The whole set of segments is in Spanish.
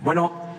Bueno,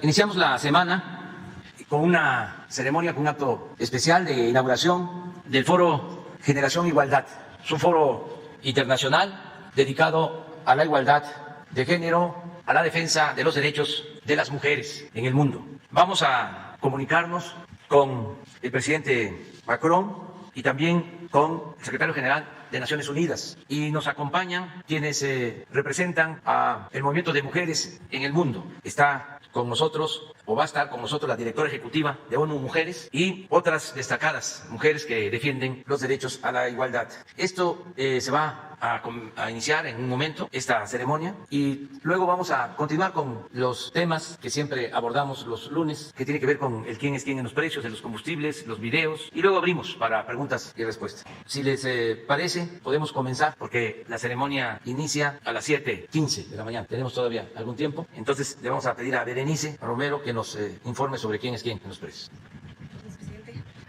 iniciamos la semana con una ceremonia, con un acto especial de inauguración del Foro Generación Igualdad. Es un foro internacional dedicado a la igualdad de género, a la defensa de los derechos de las mujeres en el mundo. Vamos a comunicarnos con el presidente Macron y también con el secretario general de Naciones Unidas, y nos acompañan quienes representan al movimiento de mujeres en el mundo. Está con nosotros, o va a estar con nosotros, la directora ejecutiva de ONU Mujeres y otras destacadas mujeres que defienden los derechos a la igualdad. Esto se va a iniciar en un momento, esta ceremonia, y luego vamos a continuar con los temas que siempre abordamos los lunes, que tiene que ver con el quién es quién en los precios de los combustibles, los videos, y luego abrimos para preguntas y respuestas. Si les parece, podemos comenzar, porque la ceremonia inicia a las 7:15 de la mañana. Tenemos todavía algún tiempo, entonces le vamos a pedir a Berenice Romero que nos informe sobre quién es quién en los precios.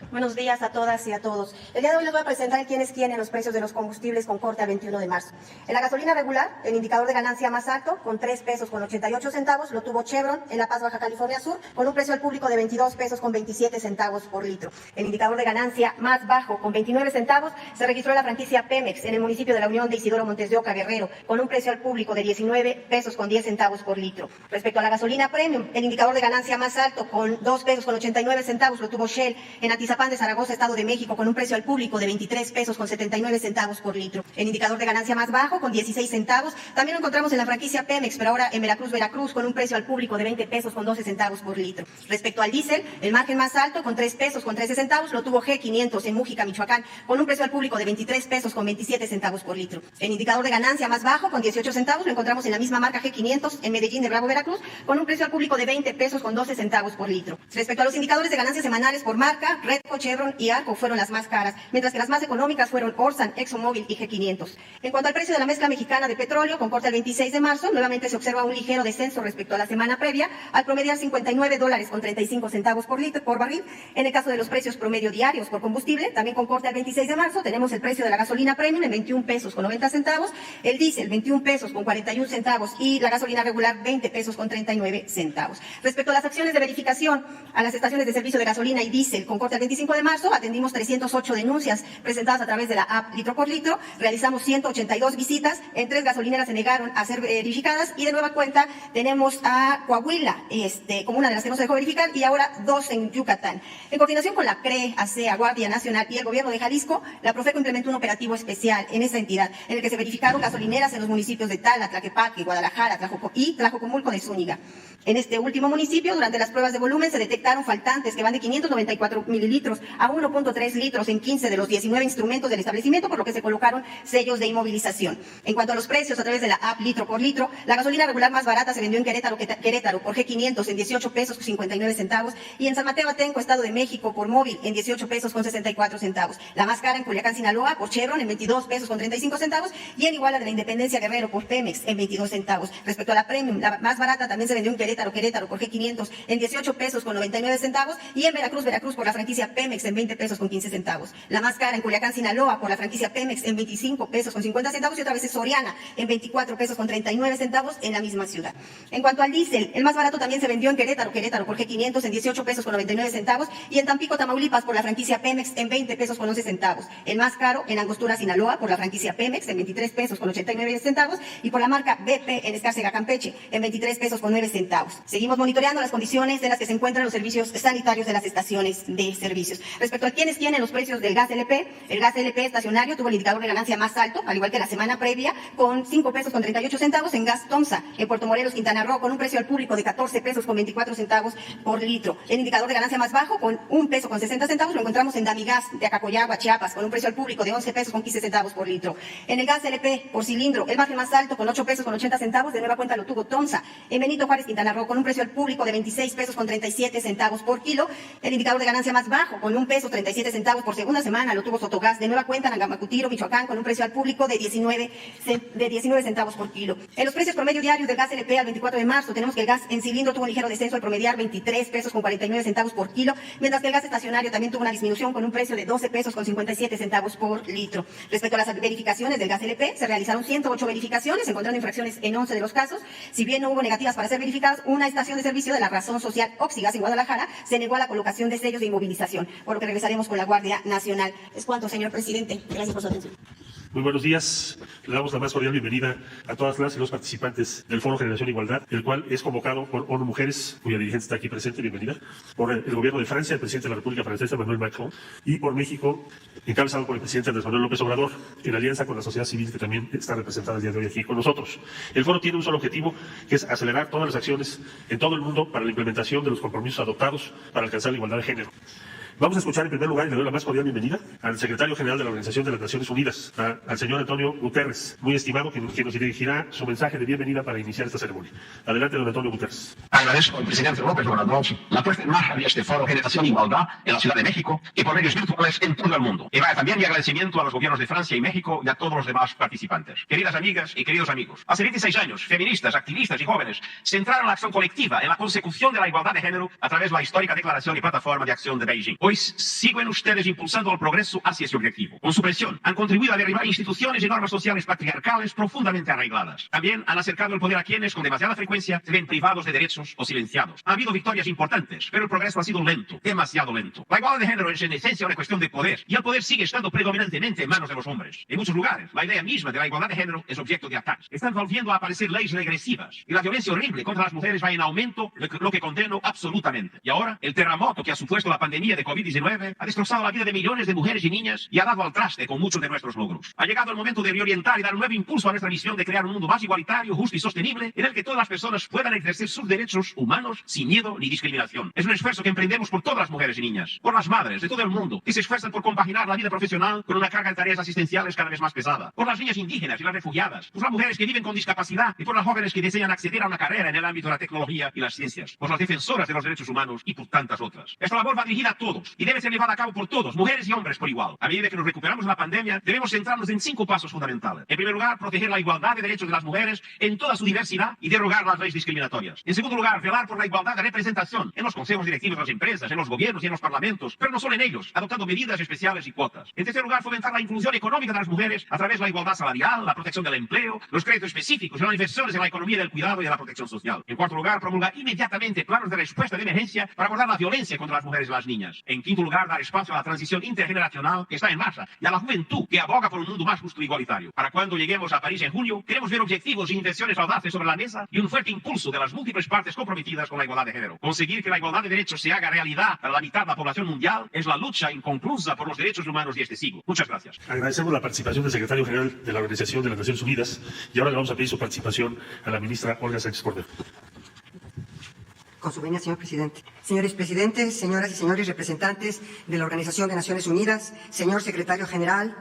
Buenos días a todas y a todos. El día de hoy les voy a presentar quién es quién en los precios de los combustibles con corte al 21 de marzo. En la gasolina regular, el indicador de ganancia más alto, con 3 pesos con 88 centavos, lo tuvo Chevron en La Paz, Baja California Sur, con un precio al público de 22 pesos con 27 centavos por litro. El indicador de ganancia más bajo, con 29 centavos, se registró en la franquicia Pemex, en el municipio de La Unión de Isidoro Montes de Oca, Guerrero, con un precio al público de 19 pesos con 10 centavos por litro. Respecto a la gasolina premium, el indicador de ganancia más alto, con 2 pesos con 89 centavos, lo tuvo Shell en Atizapán de Zaragoza, Estado de México, con un precio al público de 23 pesos con 79 centavos por litro. El indicador de ganancia más bajo, con 16 centavos, también lo encontramos en la franquicia Pemex, pero ahora en Veracruz, con un precio al público de 20 pesos con 12 centavos por litro. Respecto al diésel, el margen más alto, con 3 pesos con 13 centavos, lo tuvo G500 en Mújica, Michoacán, con un precio al público de 23 pesos con 27 centavos por litro. El indicador de ganancia más bajo, con 18 centavos, lo encontramos en la misma marca G500 en Medellín de Bravo, Veracruz, con un precio al público de 20 pesos con 12 centavos por litro. Respecto a los indicadores de ganancias semanales por marca, Redco, Chevron y Arco fueron las más caras, mientras que las más económicas fueron Orsan, ExxonMobil y G500. En cuanto al precio de la mezcla mexicana de petróleo, con corte al 26 de marzo, nuevamente se observa un ligero descenso respecto a la semana previa, al promediar $59 con 35 centavos por barril. En el caso de los precios promedio diarios por combustible, también con corte al 26 de marzo, tenemos el precio de la gasolina premium en 21 pesos con 90 centavos, el diésel 21 pesos con 41 centavos y la gasolina regular 20 pesos con 39 centavos. Respecto a las acciones de verificación a las estaciones de servicio de gasolina y diésel, con corte al 25 de marzo, atendimos 308 denuncias presentadas a través de la app Litro por Litro, realizamos 182 visitas, en 3 gasolineras se negaron a ser verificadas y de nueva cuenta tenemos a Coahuila como una de las que no se dejó verificar y ahora 2 en Yucatán. En coordinación con la CRE, ASEA, Guardia Nacional y el gobierno de Jalisco, la Profeco implementó un operativo especial en esa entidad en el que se verificaron gasolineras en los municipios de Tala, Tlaquepaque, Guadalajara, Tlajocomulco de Zúñiga. En este último municipio, durante las pruebas de volumen, se detectaron faltantes que van de 594 mililitros a 1.3 litros en 15 de los 19 instrumentos del establecimiento, por lo que se colocaron sellos de inmovilización. En cuanto a los precios a través de la app Litro por Litro, la gasolina regular más barata se vendió en Querétaro por G500 en 18 pesos con 59 centavos y en San Mateo Atenco, Estado de México, por móvil en 18 pesos con 64 centavos. La más cara en Culiacán, Sinaloa, por Chevron en 22 pesos con 35 centavos y en Iguala de la Independencia, Guerrero, por Pemex en 22 centavos. Respecto a la premium, la más barata también se vendió en Querétaro por G500 en 18 pesos con 99 centavos y en Veracruz por la franquicia Pemex en 20 pesos con 15 centavos. La más cara en Culiacán, Sinaloa, por la franquicia Pemex en 25 pesos con 50 centavos y otra vez es Soriana en 24 pesos con 39 centavos en la misma ciudad. En cuanto al diésel, el más barato también se vendió en Querétaro por G500 en 18 pesos con 99 centavos y en Tampico, Tamaulipas, por la franquicia Pemex en 20 pesos con 11 centavos. El más caro en Angostura, Sinaloa, por la franquicia Pemex en 23 pesos con 89 centavos y por la marca BP en Escárcega, Campeche en 23 pesos con 9 centavos. Seguimos monitoreando las condiciones en las que se encuentran los servicios sanitarios de las estaciones de servicios. Respecto a quiénes tienen los precios del gas LP, el gas LP estacionario tuvo el indicador de ganancia más alto, al igual que la semana previa, con 5 pesos con 38 centavos en gas Tomsa, en Puerto Morelos, Quintana Roo, con un precio al público de 14 pesos con 24 centavos por litro. El indicador de ganancia más bajo, con 1 peso con 60 centavos, lo encontramos en Damigas de Acacoyagua, Chiapas, con un precio al público de 11 pesos con 15 centavos por litro. En el gas LP por cilindro, el margen más alto, con 8 pesos con 80 centavos, de nueva cuenta lo tuvo Tomsa, en Benito Juárez, Quintana Roo, con un precio al público de 26 pesos con 37 centavos por kilo. El indicador de ganancia más bajo, Abajo, con 1.37 pesos por segunda semana lo tuvo Sotogás, de nueva cuenta en Angamacutiro, Michoacán, con un precio al público de 19 centavos por kilo. En los precios promedio diarios del gas LP al 24 de marzo, tenemos que el gas en cilindro tuvo un ligero descenso al promediar 23 pesos con 49 centavos por kilo, mientras que el gas estacionario también tuvo una disminución con un precio de 12 pesos con 57 centavos por litro. Respecto a las verificaciones del gas LP, se realizaron 108 verificaciones, encontrando infracciones en 11 de los casos. Si bien no hubo negativas para ser verificadas, una estación de servicio de la razón social Oxigas en Guadalajara se negó a la colocación de sellos de inmovilización, por lo que regresaremos con la Guardia Nacional. Es cuanto, señor presidente. Gracias por su atención. Muy buenos días. Le damos la más cordial bienvenida a todas las y los participantes del Foro Generación Igualdad, el cual es convocado por ONU Mujeres, cuya dirigente está aquí presente, bienvenida, por el gobierno de Francia, el presidente de la República Francesa, Emmanuel Macron, y por México, encabezado por el presidente Andrés Manuel López Obrador, en alianza con la sociedad civil que también está representada el día de hoy aquí con nosotros. El foro tiene un solo objetivo, que es acelerar todas las acciones en todo el mundo para la implementación de los compromisos adoptados para alcanzar la igualdad de género. Vamos a escuchar en primer lugar, y le doy la más cordial bienvenida, al secretario general de la Organización de las Naciones Unidas, al señor Antonio Guterres, muy estimado, que nos dirigirá su mensaje de bienvenida para iniciar esta ceremonia. Adelante, don Antonio Guterres. Agradezco al presidente López Obrador la puesta en marcha de este foro Generación Igualdad en la Ciudad de México y por medios virtuales en todo el mundo. Y va también mi agradecimiento a los gobiernos de Francia y México y a todos los demás participantes. Queridas amigas y queridos amigos, hace 26 años, feministas, activistas y jóvenes centraron la acción colectiva en la consecución de la igualdad de género a través de la histórica Declaración y Plataforma de Acción de Beijing. Hoy siguen ustedes impulsando el progreso hacia ese objetivo. Con su presión han contribuido a derribar instituciones y normas sociales patriarcales profundamente arraigadas. También han acercado el poder a quienes con demasiada frecuencia se ven privados de derechos o silenciados. Ha habido victorias importantes, pero el progreso ha sido lento, demasiado lento. La igualdad de género es en esencia una cuestión de poder y el poder sigue estando predominantemente en manos de los hombres. En muchos lugares, la idea misma de la igualdad de género es objeto de ataques. Están volviendo a aparecer leyes regresivas y la violencia horrible contra las mujeres va en aumento, lo que condeno absolutamente. Y ahora, el terremoto que ha supuesto la pandemia de COVID-19 ha destrozado la vida de millones de mujeres y niñas y ha dado al traste con muchos de nuestros logros. Ha llegado el momento de reorientar y dar un nuevo impulso a nuestra misión de crear un mundo más igualitario, justo y sostenible, en el que todas las personas puedan ejercer sus derechos humanos sin miedo ni discriminación. Es un esfuerzo que emprendemos por todas las mujeres y niñas, por las madres de todo el mundo, que se esfuerzan por compaginar la vida profesional con una carga de tareas asistenciales cada vez más pesada, por las niñas indígenas y las refugiadas, por las mujeres que viven con discapacidad y por las jóvenes que desean acceder a una carrera en el ámbito de la tecnología y las ciencias, por las defensoras de los derechos humanos y por tantas otras. Esta labor va dirigida a todos y debe ser llevada a cabo por todos, mujeres y hombres por igual. A medida que nos recuperamos de la pandemia, debemos centrarnos en 5 pasos fundamentales. En primer lugar, proteger la igualdad de derechos de las mujeres en toda su diversidad y derogar las leyes discriminatorias. En segundo lugar, velar por la igualdad de representación en los consejos directivos de las empresas, en los gobiernos y en los parlamentos, pero no solo en ellos, adoptando medidas especiales y cuotas. En tercer lugar, fomentar la inclusión económica de las mujeres a través de la igualdad salarial, la protección del empleo, los créditos específicos y las inversiones en la economía del cuidado y de la protección social. En cuarto lugar, promulgar inmediatamente planes de respuesta de emergencia para abordar la violencia contra las mujeres y las niñas. En quinto lugar, dar espacio a la transición intergeneracional que está en marcha y a la juventud que aboga por un mundo más justo e igualitario. Para cuando lleguemos a París en junio, queremos ver objetivos e inversiones audaces sobre la mesa y un fuerte impulso de las múltiples partes comprometidas con la igualdad de género. Conseguir que la igualdad de derechos se haga realidad para la mitad de la población mundial es la lucha inconclusa por los derechos humanos de este siglo. Muchas gracias. Agradecemos la participación del secretario general de la Organización de las Naciones Unidas y ahora le vamos a pedir su participación a la ministra Olga Sánchez Cordero. Con su venia, señor presidente. Señores presidentes, señoras y señores representantes de la Organización de Naciones Unidas, señor secretario general,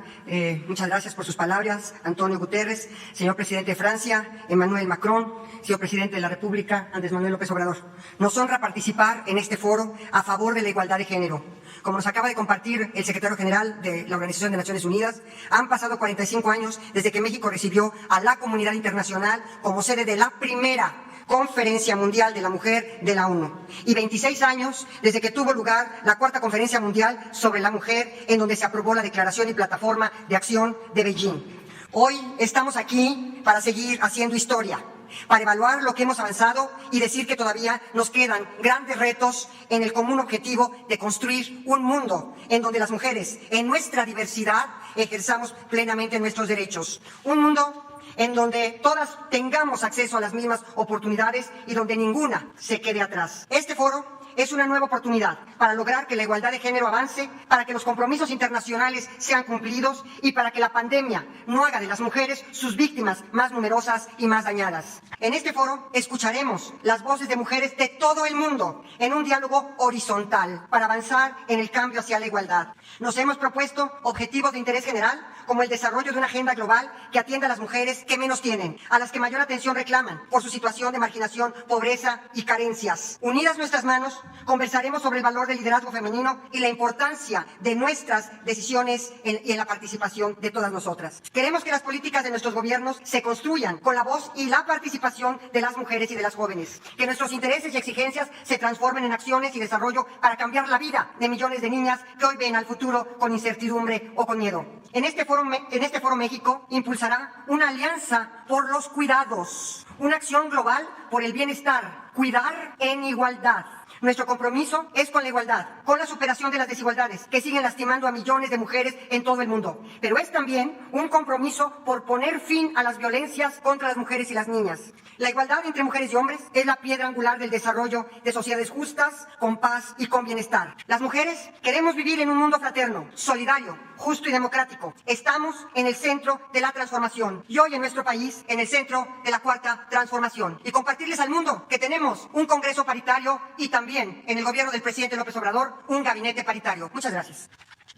muchas gracias por sus palabras, Antonio Guterres, señor presidente de Francia, Emmanuel Macron, señor presidente de la República, Andrés Manuel López Obrador. Nos honra participar en este foro a favor de la igualdad de género. Como nos acaba de compartir el secretario general de la Organización de Naciones Unidas, han pasado 45 años desde que México recibió a la comunidad internacional como sede de la primera Conferencia Mundial de la Mujer de la ONU y 26 años desde que tuvo lugar la cuarta Conferencia Mundial sobre la Mujer, en donde se aprobó la Declaración y Plataforma de Acción de Beijing. Hoy estamos aquí para seguir haciendo historia, para evaluar lo que hemos avanzado y decir que todavía nos quedan grandes retos en el común objetivo de construir un mundo en donde las mujeres, en nuestra diversidad, ejerzamos plenamente nuestros derechos. Un mundo en donde todas tengamos acceso a las mismas oportunidades y donde ninguna se quede atrás. Este foro es una nueva oportunidad para lograr que la igualdad de género avance, para que los compromisos internacionales sean cumplidos y para que la pandemia no haga de las mujeres sus víctimas más numerosas y más dañadas. En este foro escucharemos las voces de mujeres de todo el mundo en un diálogo horizontal para avanzar en el cambio hacia la igualdad. Nos hemos propuesto objetivos de interés general, como el desarrollo de una agenda global que atienda a las mujeres que menos tienen, a las que mayor atención reclaman por su situación de marginación, pobreza y carencias. Unidas nuestras manos, conversaremos sobre el valor del liderazgo femenino y la importancia de nuestras decisiones y en la participación de todas nosotras. Queremos que las políticas de nuestros gobiernos se construyan con la voz y la participación de las mujeres y de las jóvenes. Que nuestros intereses y exigencias se transformen en acciones y desarrollo para cambiar la vida de millones de niñas que hoy ven al futuro con incertidumbre o con miedo. En este foro México impulsará una alianza por los cuidados, una acción global por el bienestar, cuidar en igualdad. Nuestro compromiso es con la igualdad, con la superación de las desigualdades que siguen lastimando a millones de mujeres en todo el mundo. Pero es también un compromiso por poner fin a las violencias contra las mujeres y las niñas. La igualdad entre mujeres y hombres es la piedra angular del desarrollo de sociedades justas, con paz y con bienestar. Las mujeres queremos vivir en un mundo fraterno, solidario, justo y democrático. Estamos en el centro de la transformación y hoy en nuestro país en el centro de la cuarta transformación. Y compartirles al mundo que tenemos un Congreso paritario y también en el gobierno del presidente López Obrador un gabinete paritario. Muchas gracias.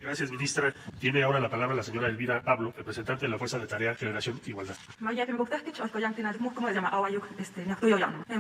Gracias, ministra. Tiene ahora la palabra la señora Elvira Pablo, representante de la Fuerza de Tarea Generación Igualdad. Muy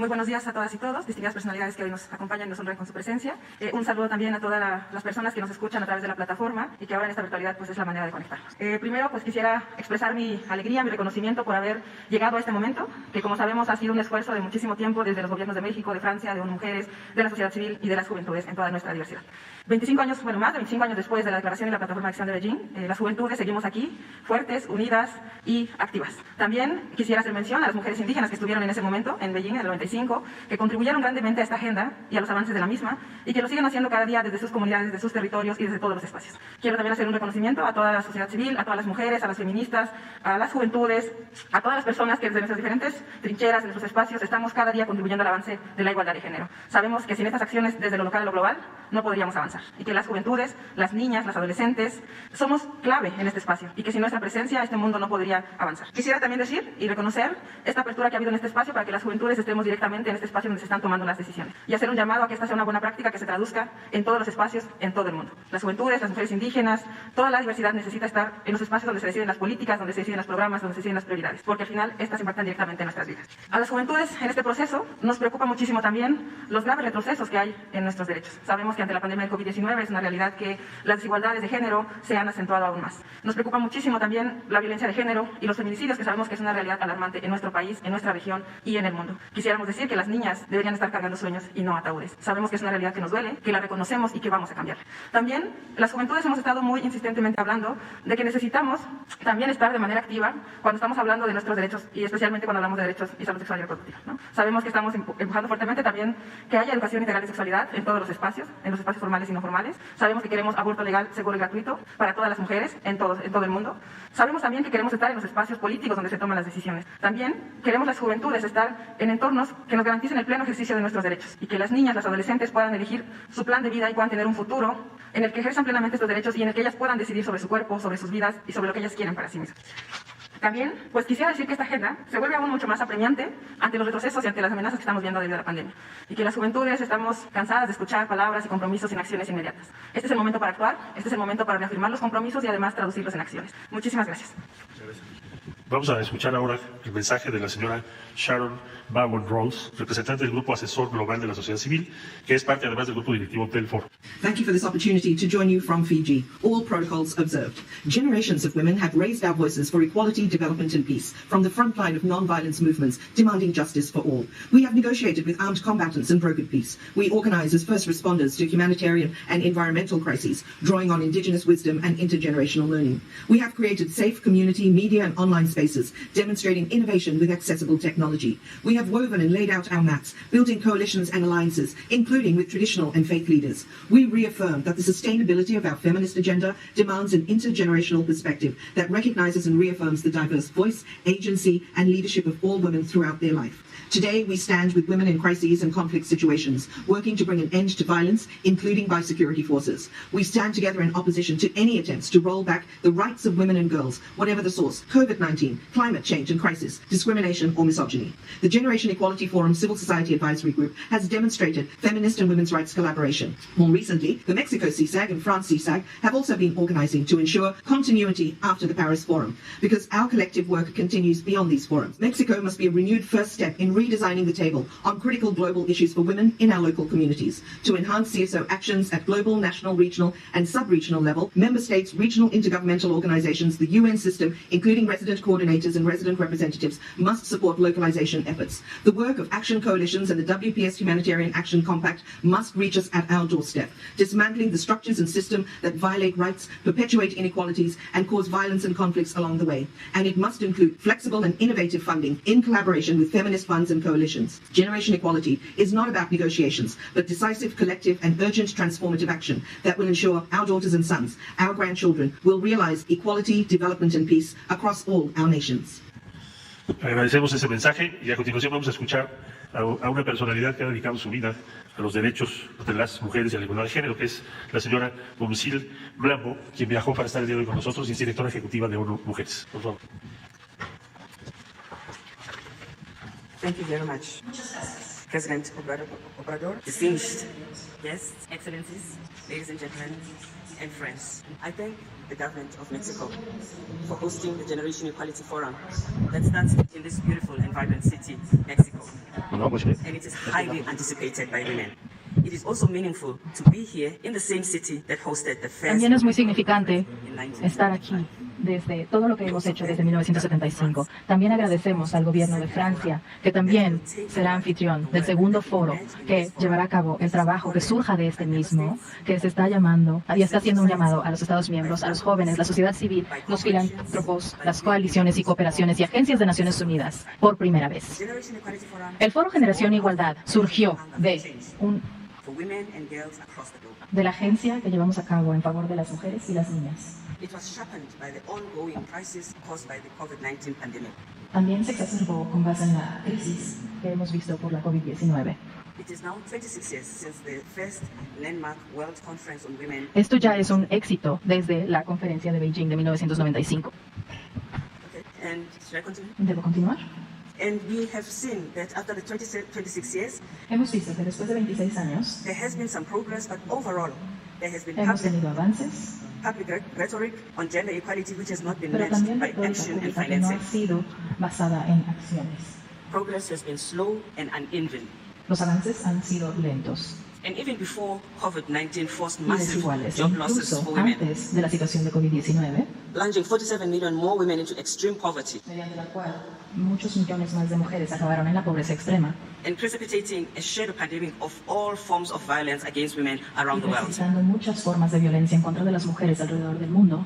buenos días a todas y todos, distinguidas personalidades que hoy nos acompañan y nos honran con su presencia. Un saludo también a todas las personas que nos escuchan a través de la plataforma y que ahora en esta virtualidad pues es la manera de conectarnos. Primero pues quisiera expresar mi alegría, mi reconocimiento por haber llegado a este momento, que como sabemos ha sido un esfuerzo de muchísimo tiempo desde los gobiernos de México, de Francia, de ONU Mujeres, de la sociedad civil y de las juventudes en toda nuestra diversidad. 25 años, bueno, más de 25 años después de la declaración y la plataforma de acción de Beijing, las juventudes seguimos aquí, fuertes, unidas y activas. También quisiera hacer mención a las mujeres indígenas que estuvieron en ese momento, en Beijing, en el 95, que contribuyeron grandemente a esta agenda y a los avances de la misma, y que lo siguen haciendo cada día desde sus comunidades, desde sus territorios y desde todos los espacios. Quiero también hacer un reconocimiento a toda la sociedad civil, a todas las mujeres, a las feministas, a las juventudes, a todas las personas que desde nuestras diferentes trincheras, en nuestros espacios, estamos cada día contribuyendo al avance de la igualdad de género. Sabemos que sin estas acciones desde lo local a lo global no podríamos avanzar, y que las juventudes, las niñas, las adolescentes, somos clave en este espacio, y que sin nuestra presencia este mundo no podría avanzar. Quisiera también decir y reconocer esta apertura que ha habido en este espacio para que las juventudes estemos directamente en este espacio donde se están tomando las decisiones, y hacer un llamado a que esta sea una buena práctica que se traduzca en todos los espacios, en todo el mundo. Las juventudes, las mujeres indígenas, toda la diversidad necesita estar en los espacios donde se deciden las políticas, donde se deciden los programas, donde se deciden las prioridades, porque al final estas impactan directamente en nuestras vidas. A las juventudes en este proceso nos preocupa muchísimo también los graves retrocesos que hay en nuestros derechos. Sabemos que ante la pandemia del COVID-19 es una realidad que las desigualdades de género se han acentuado aún más. Nos preocupa muchísimo también la violencia de género y los feminicidios, que sabemos que es una realidad alarmante en nuestro país, en nuestra región y en el mundo. Quisiéramos decir que las niñas deberían estar cargando sueños y no ataúdes. Sabemos que es una realidad que nos duele, que la reconocemos y que vamos a cambiar. También las juventudes hemos estado muy insistentemente hablando de que necesitamos también estar de manera activa cuando estamos hablando de nuestros derechos, y especialmente cuando hablamos de derechos y salud sexual y reproductiva, ¿no? Sabemos que estamos empujando fuertemente también que haya educación integral de sexualidad en todos los espacios formales y no formales. Sabemos que queremos aborto legal, seguro y gratuito para todas las mujeres en todo el mundo. Sabemos también que queremos estar en los espacios políticos donde se toman las decisiones. También queremos las juventudes estar en entornos que nos garanticen el pleno ejercicio de nuestros derechos, y que las niñas, las adolescentes puedan elegir su plan de vida y puedan tener un futuro en el que ejerzan plenamente estos derechos y en el que ellas puedan decidir sobre su cuerpo, sobre sus vidas y sobre lo que ellas quieren para sí mismas. También, pues quisiera decir que esta agenda se vuelve aún mucho más apremiante ante los retrocesos y ante las amenazas que estamos viendo debido a la pandemia, y que las juventudes estamos cansadas de escuchar palabras y compromisos sin acciones inmediatas. Este es el momento para actuar, este es el momento para reafirmar los compromisos y además traducirlos en acciones. Muchísimas gracias. Vamos a escuchar ahora el mensaje de la señora Sharon Bowen-Rolls, representante del Grupo Asesor Global de la Sociedad Civil, que es parte además del Grupo Directivo del Foro. Thank you for this opportunity to join you from Fiji. All protocols observed. Generations of women have raised our voices for equality, development and peace from the front line of non-violence movements demanding justice for all. We have negotiated with armed combatants and brokered peace. We organize as first responders to humanitarian and environmental crises, drawing on indigenous wisdom and intergenerational learning. We have created safe community, media and online spaces, demonstrating innovation with accessible technology. We have woven and laid out our maps, building coalitions and alliances, including with traditional and faith leaders. We reaffirm that the sustainability of our feminist agenda demands an intergenerational perspective that recognizes and reaffirms the diverse voice, agency, and leadership of all women throughout their life. Today, we stand with women in crises and conflict situations, working to bring an end to violence, including by security forces. We stand together in opposition to any attempts to roll back the rights of women and girls, whatever the source, COVID-19, climate change and crisis, discrimination or misogyny. The Generation Equality Forum Civil Society Advisory Group has demonstrated feminist and women's rights collaboration. More recently, the Mexico CSAG and France CSAG have also been organizing to ensure continuity after the Paris Forum, because our collective work continues beyond these forums. Mexico must be a renewed first step in redesigning the table on critical global issues for women in our local communities. To enhance CSO actions at global, national, regional and sub-regional level, member states, regional intergovernmental organizations, the UN system, including resident coordinators and resident representatives, must support localization efforts. The work of action coalitions and the WPS Humanitarian Action Compact must reach us at our doorstep, dismantling the structures and system that violate rights, perpetuate inequalities and cause violence and conflicts along the way. And it must include flexible and innovative funding in collaboration with feminist funds and coalitions. Generation equality is not about negotiations, but decisive, collective and urgent transformative action that will ensure our daughters and sons, our grandchildren, will realize equality, development and peace across all our nations. Agradecemos ese mensaje y a continuación vamos a escuchar a una personalidad que ha dedicado su vida a los derechos de las mujeres y a la igualdad de género, que es la señora Momcil Mlambo, quien viajó para estar el día de hoy con nosotros y es directora ejecutiva de ONU Mujeres. Por favor. Thank you very much. President Obrador, distinguished guests, excellencies, ladies and gentlemen, and friends. I thank the government of Mexico for hosting the Generation Equality Forum that starts in this beautiful and vibrant city, Mexico. And it is highly anticipated by women. It is also meaningful to be here in the same city that hosted the first. También es muy significante estar aquí desde todo lo que hemos hecho desde 1975. También agradecemos al gobierno de Francia, que también será anfitrión del segundo foro que llevará a cabo el trabajo que surja de este mismo, que se está llamando, y está haciendo un llamado a los Estados miembros, a los jóvenes, la sociedad civil, los filántropos, las coaliciones y cooperaciones y agencias de Naciones Unidas, por primera vez. El Foro Generación Igualdad surgió de la agencia que llevamos a cabo en favor de las mujeres y las niñas. También se exacerbó con base en la crisis que hemos visto por la COVID-19. Esto ya es un éxito desde la conferencia de Beijing de 1995. ¿Debo continuar? And we have seen that after the 26 years, hemos visto que después de 26 años, there has been some progress, but overall, there has been hemos tenido avances, public rhetoric on gender equality, which has not been pero matched by también action and que no ha financing. sido basada en acciones. Progress has been slow and uneven. Los avances han sido lentos And even before COVID-19 forced y massive desiguales, job losses incluso for women, antes de la situación de COVID-19, plunging 47 million more women into extreme poverty, mediante la cual muchos millones más de mujeres acabaron en la pobreza extrema, and precipitating a shadow pandemic of all forms of violence against women around the world. precipitando muchas formas de violencia en contra de las mujeres alrededor del mundo.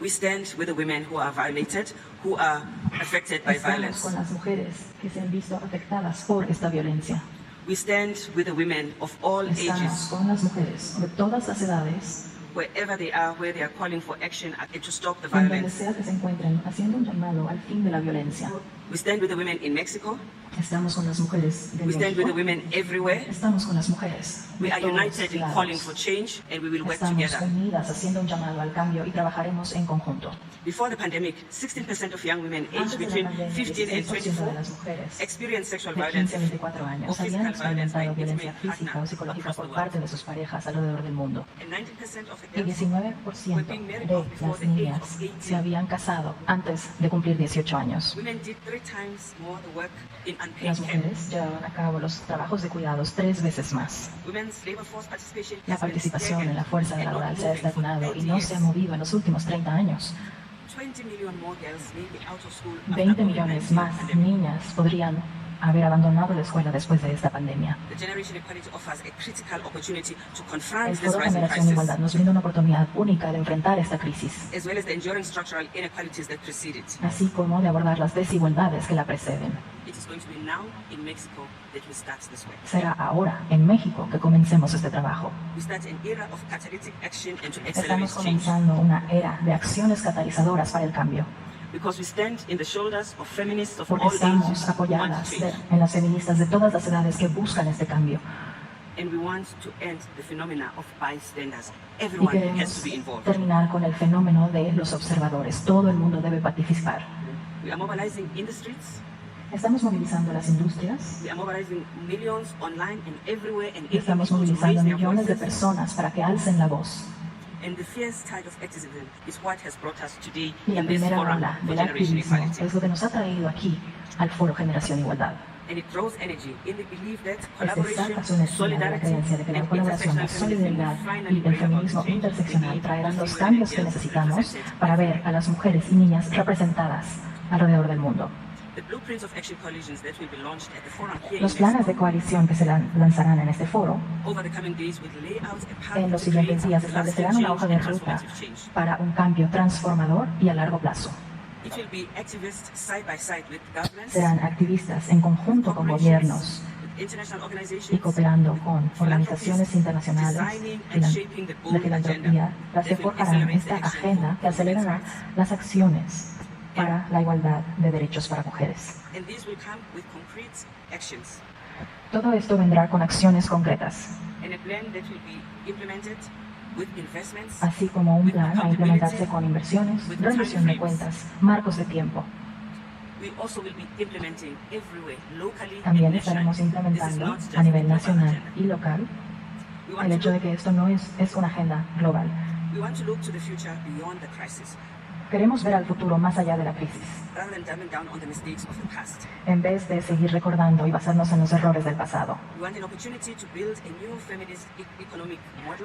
We stand with the women who are violated, who are affected by Estamos violence. con las mujeres que se han visto afectadas por esta violencia. We stand with the women of all Estamos ages, con las mujeres de todas las edades, wherever they are, where they are calling for action to stop the en donde violence. sea que se encuentren, haciendo un llamado al fin de la violencia. We stand with the women in Mexico. Estamos con las mujeres de We stand with the México. women everywhere. Estamos con las mujeres de We are todos united in lados. calling for change, and we will work Estamos together. unidas haciendo un llamado al cambio y trabajaremos en conjunto. Before the pandemic, 16% of young women aged Antes de between la pandemia, 15 and 16% de 24 las mujeres experienced sexual de violence 15 a 24 or años habían physical violence by experimentado violencia intimate física o partners psicológica across the por world. parte de sus parejas alrededor del mundo. And 19% of the Y girls 19% were being married de off before las the age niñas of 18. se habían casado antes de cumplir 18 años. Women did 3 times more the work in unpaid Las care. mujeres llevaban a cabo los trabajos de cuidados 3 veces más. Women's labor force participation La has been participación en la fuerza stagnant and laboral not se ha moving for estagnado y 30 no se ha years. movido en los últimos 30 años. 20 million more girls may be out of school after 20 millones COVID-19 más pandemic. niñas podrían haber abandonado la escuela después de esta pandemia. The Generation Equality offers a critical opportunity to El confront this Foro rising Generación crisis, Igualdad nos brinda una oportunidad única de enfrentar esta crisis, as well as the enduring structural inequalities that precede it. así como de abordar las desigualdades que la preceden. It is going to be now in Mexico that we start this work. Será ahora, en México, que comencemos este trabajo. We start an era of catalytic action and to accelerate Estamos change, comenzando una era de acciones catalizadoras para el cambio, because we stand in the shoulders of feminists of porque all estamos ages who want apoyadas change, en las feministas de todas las edades que buscan este cambio and we want to end the phenomena of bystanders. y Everyone has queremos to be involved. terminar con el fenómeno de los observadores. Todo el mundo debe participar. We are mobilizing in the streets. Estamos movilizando las industrias, We are mobilizing millions online and everywhere, and y estamos people to movilizando raise their millones de voices. personas para que alcen la voz. And the fierce tide of activism is what has brought us today Y la in this primera forum ola for del Generation activismo Equality. es lo que nos ha traído aquí al Foro Generación Igualdad. And it throws energy in the belief that Desata su energía de la creencia de que la colaboración, la solidaridad y el feminismo interseccional traerán los cambios que necesitamos para ver a las mujeres y niñas representadas alrededor del mundo. Los planes de coalición que se lanzarán en este foro en los siguientes días establecerán una hoja de ruta para un cambio transformador y a largo plazo. Serán activistas en conjunto con gobiernos y cooperando con organizaciones internacionales de filantropía, las que forjarán esta agenda que acelerará las acciones para la igualdad de derechos para mujeres. Todo esto vendrá con acciones concretas, así como un plan a implementarse con inversiones, rendición de cuentas, marcos de tiempo. También estaremos implementando a nivel nacional y local el hecho de que esto no es una agenda global. Queremos ver al futuro más allá de la crisis, en vez de seguir recordando y basarnos en los errores del pasado.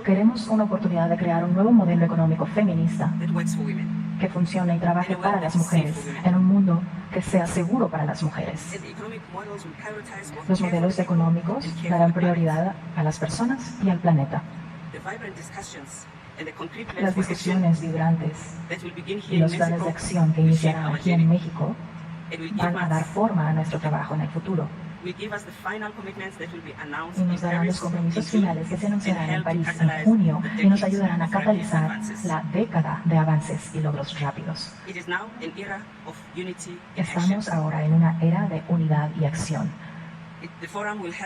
Queremos una oportunidad de crear un nuevo modelo económico feminista que funcione y trabaje para las mujeres en un mundo que sea seguro para las mujeres. Los modelos económicos darán prioridad a las personas y al planeta. Las discusiones vibrantes y los planes de acción que iniciarán aquí en México van a dar forma a nuestro trabajo en el futuro y nos darán los compromisos finales que se anunciarán en París en junio y nos ayudarán a catalizar la década de avances y logros rápidos. Estamos ahora en una era de unidad y acción. El foro nos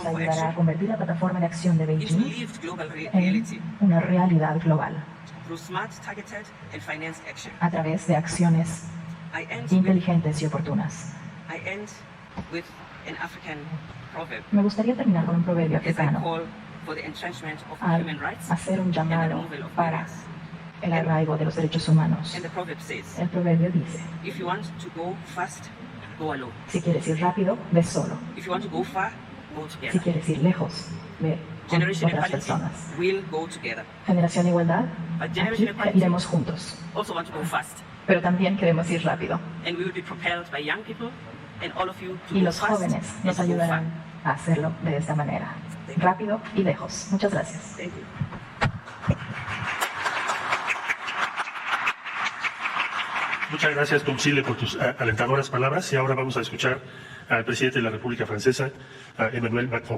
ayudará a convertir la plataforma de acción de Beijing en una realidad global a través de acciones inteligentes y oportunas. Me gustaría terminar con un proverbio africano al hacer un llamado para el arraigo de los derechos humanos. El proverbio dice: si quieres ir rápido, ve solo. Si quieres ir lejos, ve con otras personas. Generación Igualdad, aquí iremos juntos. Pero también queremos ir rápido. Y los jóvenes nos ayudarán a hacerlo de esta manera. Rápido y lejos. Muchas gracias. Muchas gracias, Tom Chile, por tus alentadoras palabras. Y ahora vamos a escuchar al presidente de la República Francesa, Emmanuel Macron.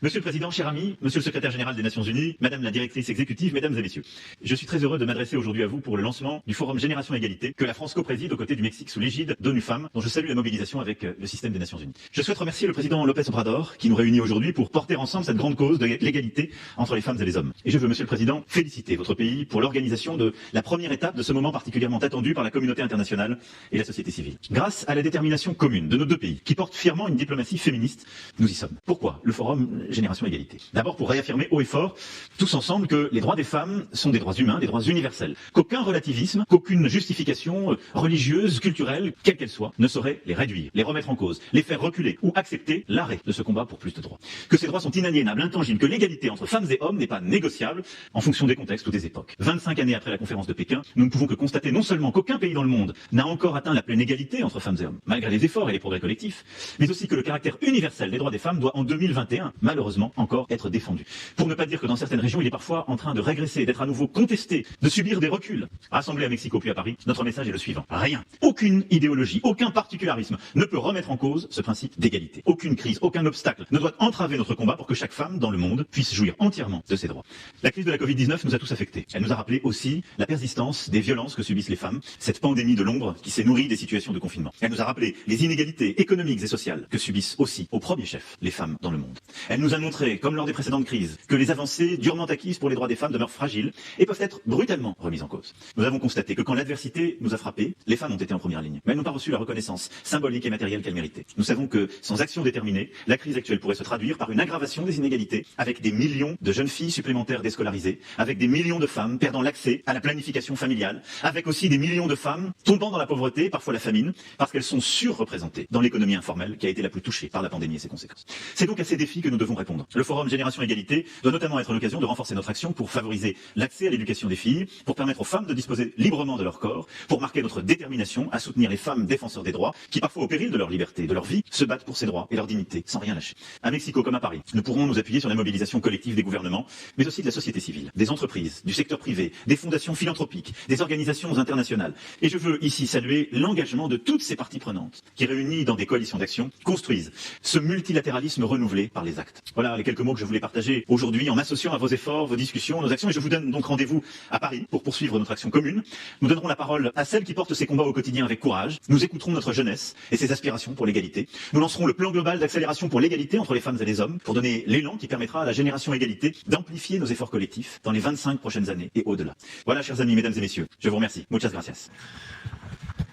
Monsieur le Président, cher ami, Monsieur le Secrétaire Général des Nations Unies, Madame la Directrice Exécutive, Mesdames et Messieurs, je suis très heureux de m'adresser aujourd'hui à vous pour le lancement du Forum Génération Égalité que la France co-préside aux côtés du Mexique sous l'égide d'ONU Femmes, dont je salue la mobilisation avec le système des Nations Unies. Je souhaite remercier le Président López Obrador qui nous réunit aujourd'hui pour porter ensemble cette grande cause de l'égalité entre les femmes et les hommes. Et je veux, Monsieur le Président, féliciter votre pays pour l'organisation de la première étape de ce moment particulièrement attendu par la communauté internationale et la société civile. Grâce à la détermination commune de nos deux pays, qui portent fièrement une diplomatie féministe, nous y sommes. Pourquoi le Forum Génération Égalité? D'abord pour réaffirmer haut et fort, tous ensemble, que les droits des femmes sont des droits humains, des droits universels. Qu'aucun relativisme, qu'aucune justification religieuse, culturelle, quelle qu'elle soit, ne saurait les réduire, les remettre en cause, les faire reculer ou accepter l'arrêt de ce combat pour plus de droits. Que ces droits sont inaliénables, intangibles, que l'égalité entre femmes et hommes n'est pas négociable en fonction des contextes ou des époques. 25 années après la conférence de Pékin, nous ne pouvons que constater non seulement qu'aucun pays dans le monde n'a encore atteint la pleine égalité entre femmes et hommes, malgré les efforts et les progrès collectifs, mais aussi que le caractère universel des droits des femmes doit en 2021, malheureusement, encore être défendu. Pour ne pas dire que dans certaines régions, il est parfois en train de régresser, d'être à nouveau contesté, de subir des reculs. Rassemblés à Mexico puis à Paris, notre message est le suivant. Rien, aucune idéologie, aucun particularisme ne peut remettre en cause ce principe d'égalité. Aucune crise, aucun obstacle ne doit entraver notre combat pour que chaque femme dans le monde puisse jouir entièrement de ses droits. La crise de la Covid-19 nous a tous affectés. Elle nous a rappelé aussi la persistance des violences que subissent les femmes, cette pandémie de l'ombre qui s'est nourrie des situations de confinement. Elle nous a rappelé les inégalités économiques et sociales que subissent aussi, au premier chef, les femmes dans le monde. Elle nous nous a montré, comme lors des précédentes crises, que les avancées durement acquises pour les droits des femmes demeurent fragiles et peuvent être brutalement remises en cause. Nous avons constaté que quand l'adversité nous a frappés, les femmes ont été en première ligne, mais elles n'ont pas reçu la reconnaissance symbolique et matérielle qu'elles méritaient. Nous savons que, sans action déterminée, la crise actuelle pourrait se traduire par une aggravation des inégalités, avec des millions de jeunes filles supplémentaires déscolarisées, avec des millions de femmes perdant l'accès à la planification familiale, avec aussi des millions de femmes tombant dans la pauvreté, parfois la famine, parce qu'elles sont surreprésentées dans l'économie informelle qui a été la plus touchée par la pandémie et ses conséquences. C'est donc à ces défis que nous devons répondre. Le Forum Génération Égalité doit notamment être l'occasion de renforcer notre action pour favoriser l'accès à l'éducation des filles, pour permettre aux femmes de disposer librement de leur corps, pour marquer notre détermination à soutenir les femmes défenseurs des droits qui, parfois au péril de leur liberté, de leur vie, se battent pour ces droits et leur dignité, sans rien lâcher. À Mexico comme à Paris, nous pourrons nous appuyer sur la mobilisation collective des gouvernements, mais aussi de la société civile, des entreprises, du secteur privé, des fondations philanthropiques, des organisations internationales. Et je veux ici saluer l'engagement de toutes ces parties prenantes qui, réunies dans des coalitions d'action, construisent ce multilatéralisme renouvelé par les actes. Voilà les quelques mots que je voulais partager aujourd'hui en m'associant à vos efforts, vos discussions, nos actions, et je vous donne donc rendez-vous à Paris pour poursuivre notre action commune. Nous donnerons la parole à celles qui portent ces combats au quotidien avec courage. Nous écouterons notre jeunesse et ses aspirations pour l'égalité. Nous lancerons le plan global d'accélération pour l'égalité entre les femmes et les hommes pour donner l'élan qui permettra à la génération égalité d'amplifier nos efforts collectifs dans les 25 prochaines années et au-delà. Voilà, chers amis, mesdames et messieurs, je vous remercie. Muchas gracias.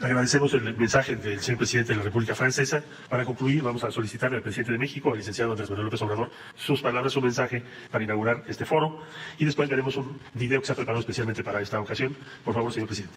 Agradecemos el mensaje del señor presidente de la República Francesa. Para concluir, vamos a solicitarle al presidente de México, al licenciado Andrés Manuel López Obrador, sus palabras, su mensaje para inaugurar este foro. Y después veremos un video que se ha preparado especialmente para esta ocasión. Por favor, señor presidente.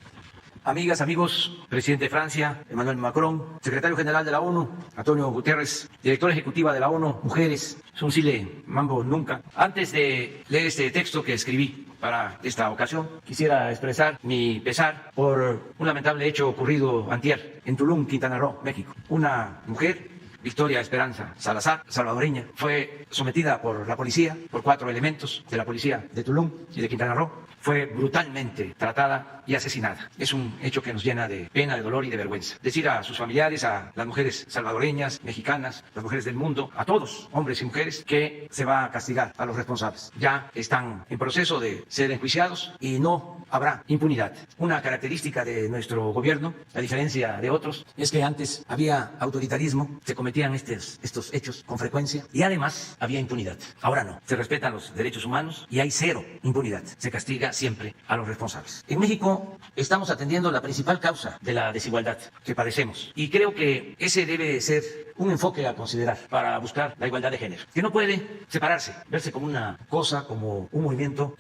Amigas, amigos, presidente de Francia, Emmanuel Macron, secretario general de la ONU, Antonio Guterres, directora ejecutiva de la ONU, mujeres, Sunsile Mambo Nunca. Antes de leer este texto que escribí para esta ocasión, quisiera expresar mi pesar por un lamentable hecho ocurrido antier en Tulum, Quintana Roo, México. Una mujer, Victoria Esperanza Salazar, salvadoreña, fue sometida por la policía, por 4 elementos de la policía de Tulum y de Quintana Roo. Fue brutalmente tratada y asesinada. Es un hecho que nos llena de pena, de dolor y de vergüenza. Decir a sus familiares, a las mujeres salvadoreñas, mexicanas, las mujeres del mundo, a todos, hombres y mujeres, que se va a castigar a los responsables. Ya están en proceso de ser enjuiciados y no habrá impunidad. Una característica de nuestro gobierno, a diferencia de otros, es que antes había autoritarismo, se cometían estos hechos con frecuencia y además había impunidad. Ahora no, se respetan los derechos humanos y hay 0 impunidad. Se castiga siempre a los responsables. En México estamos atendiendo la principal causa de la desigualdad que padecemos y creo que ese debe ser un enfoque a considerar para buscar la igualdad de género, que no puede separarse, verse como una cosa, como un movimiento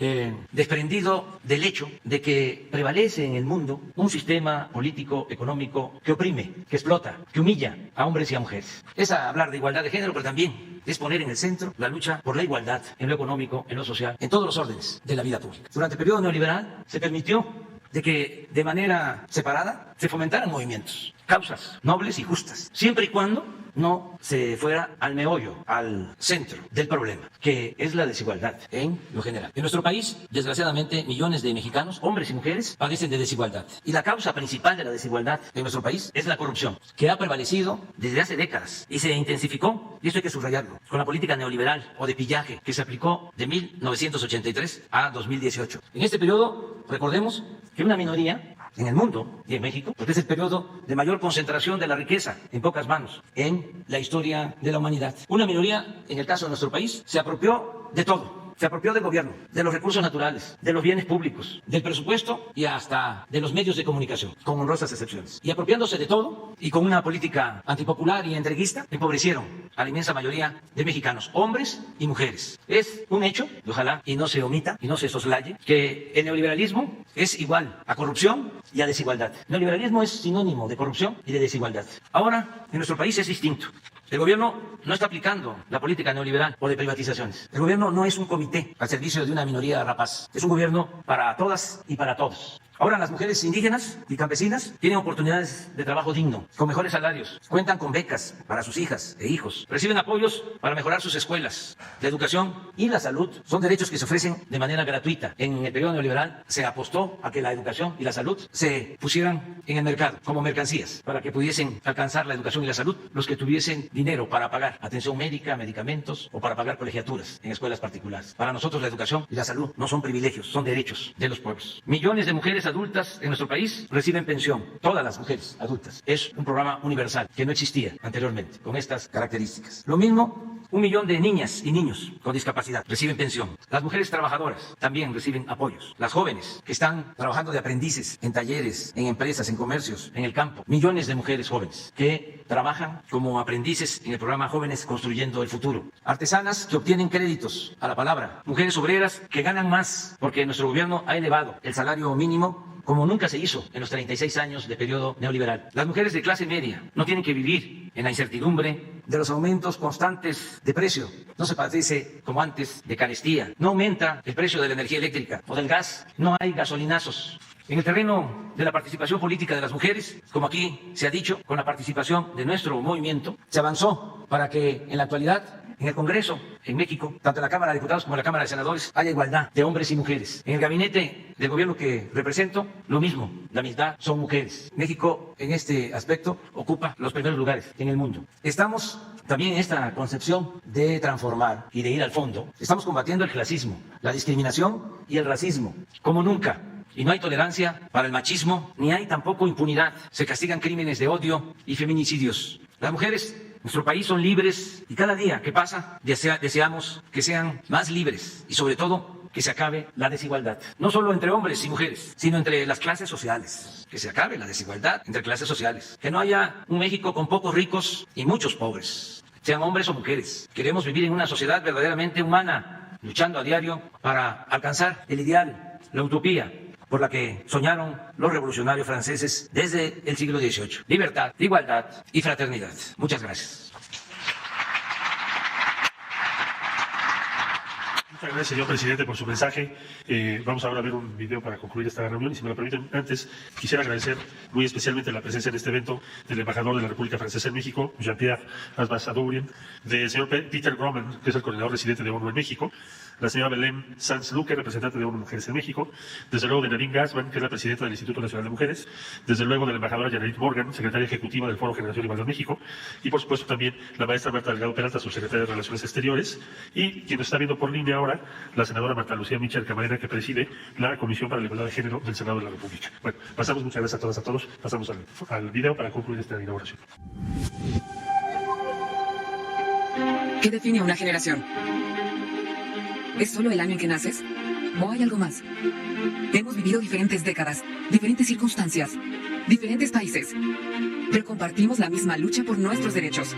desprendido del hecho de que prevalece en el mundo un sistema político, económico que oprime, que explota, que humilla a hombres y a mujeres. Es hablar de igualdad de género, pero también es poner en el centro la lucha por la igualdad en lo económico, en lo social, en todos los órdenes de la vida pública. Durante el periodo neoliberal se permitió de que de manera separada se fomentaran movimientos, causas nobles y justas, siempre y cuando no se fuera al meollo, al centro del problema, que es la desigualdad en lo general. En nuestro país, desgraciadamente, millones de mexicanos, hombres y mujeres, padecen de desigualdad. Y la causa principal de la desigualdad en nuestro país es la corrupción, que ha prevalecido desde hace décadas y se intensificó, y esto hay que subrayarlo, con la política neoliberal o de pillaje que se aplicó de 1983 a 2018. En este periodo, recordemos que una minoría en el mundo y en México, porque es el periodo de mayor concentración de la riqueza en pocas manos en la historia de la humanidad. Una minoría, en el caso de nuestro país, se apropió de todo. Se apropió del gobierno, de los recursos naturales, de los bienes públicos, del presupuesto y hasta de los medios de comunicación, con honrosas excepciones. Y apropiándose de todo y con una política antipopular y entreguista, empobrecieron a la inmensa mayoría de mexicanos, hombres y mujeres. Es un hecho, y ojalá y no se omita y no se soslaye, que el neoliberalismo es igual a corrupción y a desigualdad. El neoliberalismo es sinónimo de corrupción y de desigualdad. Ahora, en nuestro país es distinto. El gobierno no está aplicando la política neoliberal o de privatizaciones. El gobierno no es un comité al servicio de una minoría rapaz. Es un gobierno para todas y para todos. Ahora las mujeres indígenas y campesinas tienen oportunidades de trabajo digno, con mejores salarios, cuentan con becas para sus hijas e hijos, reciben apoyos para mejorar sus escuelas. La educación y la salud son derechos que se ofrecen de manera gratuita. En el periodo neoliberal se apostó a que la educación y la salud se pusieran en el mercado como mercancías para que pudiesen alcanzar la educación y la salud los que tuviesen dinero para pagar atención médica, medicamentos o para pagar colegiaturas en escuelas particulares. Para nosotros la educación y la salud no son privilegios, son derechos de los pueblos. Millones de mujeres adultas en nuestro país reciben pensión, todas las mujeres adultas. Es un programa universal que no existía anteriormente con estas características. Lo mismo 1 millón de niñas y niños con discapacidad reciben pensión. Las mujeres trabajadoras también reciben apoyos. Las jóvenes que están trabajando de aprendices en talleres, en empresas, en comercios, en el campo. Millones de mujeres jóvenes que trabajan como aprendices en el programa Jóvenes Construyendo el Futuro. Artesanas que obtienen créditos a la palabra. Mujeres obreras que ganan más porque nuestro gobierno ha elevado el salario mínimo como nunca se hizo en los 36 años de periodo neoliberal. Las mujeres de clase media no tienen que vivir en la incertidumbre de los aumentos constantes de precio. No se padece como antes de carestía. No aumenta el precio de la energía eléctrica o del gas. No hay gasolinazos. En el terreno de la participación política de las mujeres, como aquí se ha dicho, con la participación de nuestro movimiento, se avanzó para que en la actualidad en el Congreso, en México, tanto en la Cámara de Diputados como en la Cámara de Senadores, haya igualdad de hombres y mujeres. En el gabinete del gobierno que represento, lo mismo, la mitad son mujeres. México, en este aspecto, ocupa los primeros lugares en el mundo. Estamos también en esta concepción de transformar y de ir al fondo. Estamos combatiendo el clasismo, la discriminación y el racismo, como nunca. Y no hay tolerancia para el machismo, ni hay tampoco impunidad. Se castigan crímenes de odio y feminicidios. Las mujeres en nuestro país son libres y cada día que pasa deseamos que sean más libres y sobre todo que se acabe la desigualdad. No solo entre hombres y mujeres, sino entre las clases sociales. Que se acabe la desigualdad entre clases sociales. Que no haya un México con pocos ricos y muchos pobres, sean hombres o mujeres. Queremos vivir en una sociedad verdaderamente humana, luchando a diario para alcanzar el ideal, la utopía por la que soñaron los revolucionarios franceses desde el siglo XVIII. Libertad, igualdad y fraternidad. Muchas gracias. Muchas gracias, señor presidente, por su mensaje. Vamos ahora a ver un video para concluir esta reunión y si me lo permiten, antes quisiera agradecer muy especialmente la presencia en este evento del embajador de la República Francesa en México, Jean-Pierre Asbas-Adourien, del señor Peter Groman, que es el coordinador residente de ONU en México, la señora Belén Sanz-Luque, representante de ONU Mujeres en México, desde luego de Nadine Gassman, que es la presidenta del Instituto Nacional de Mujeres, desde luego de la embajadora Janet Morgan, secretaria ejecutiva del Foro Generación Igualdad México, y por supuesto también la maestra Marta Delgado Peralta, subsecretaria de Relaciones Exteriores, y quien nos está viendo por línea ahora, la senadora Marta Lucía Mitchell Camarena, que preside la Comisión para la Igualdad de Género del Senado de la República. Bueno, pasamos, muchas gracias a todas, a todos, pasamos al video para concluir esta inauguración. ¿Qué define una generación? ¿Es solo el año en que naces? ¿O hay algo más? Hemos vivido diferentes décadas, diferentes circunstancias, diferentes países, pero compartimos la misma lucha por nuestros derechos,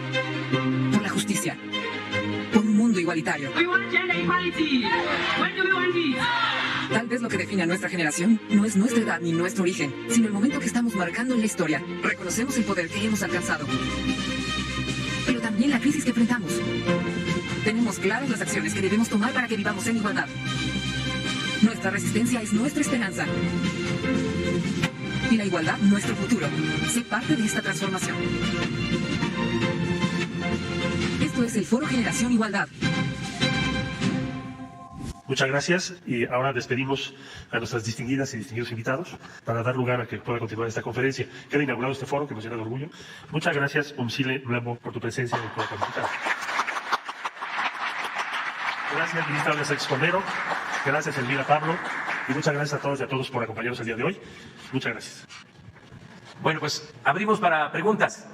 por la justicia, por un mundo igualitario. Tal vez lo que define a nuestra generación no es nuestra edad ni nuestro origen, sino el momento que estamos marcando en la historia. Reconocemos el poder que hemos alcanzado, pero también la crisis que enfrentamos. Tenemos claras las acciones que debemos tomar para que vivamos en igualdad. Nuestra resistencia es nuestra esperanza. Y la igualdad, nuestro futuro. Sé parte de esta transformación. Esto es el Foro Generación Igualdad. Muchas gracias y ahora despedimos a nuestras distinguidas y distinguidos invitados para dar lugar a que pueda continuar esta conferencia. Queda inaugurado este foro que nos llena de orgullo. Muchas gracias, Umsile Mlambo, por tu presencia y por participar. Gracias, ministra Olga Sánchez Cordero. Gracias, Elvira Pablo. Y muchas gracias a todos y a todos por acompañarnos el día de hoy. Muchas gracias. Bueno, pues abrimos para preguntas.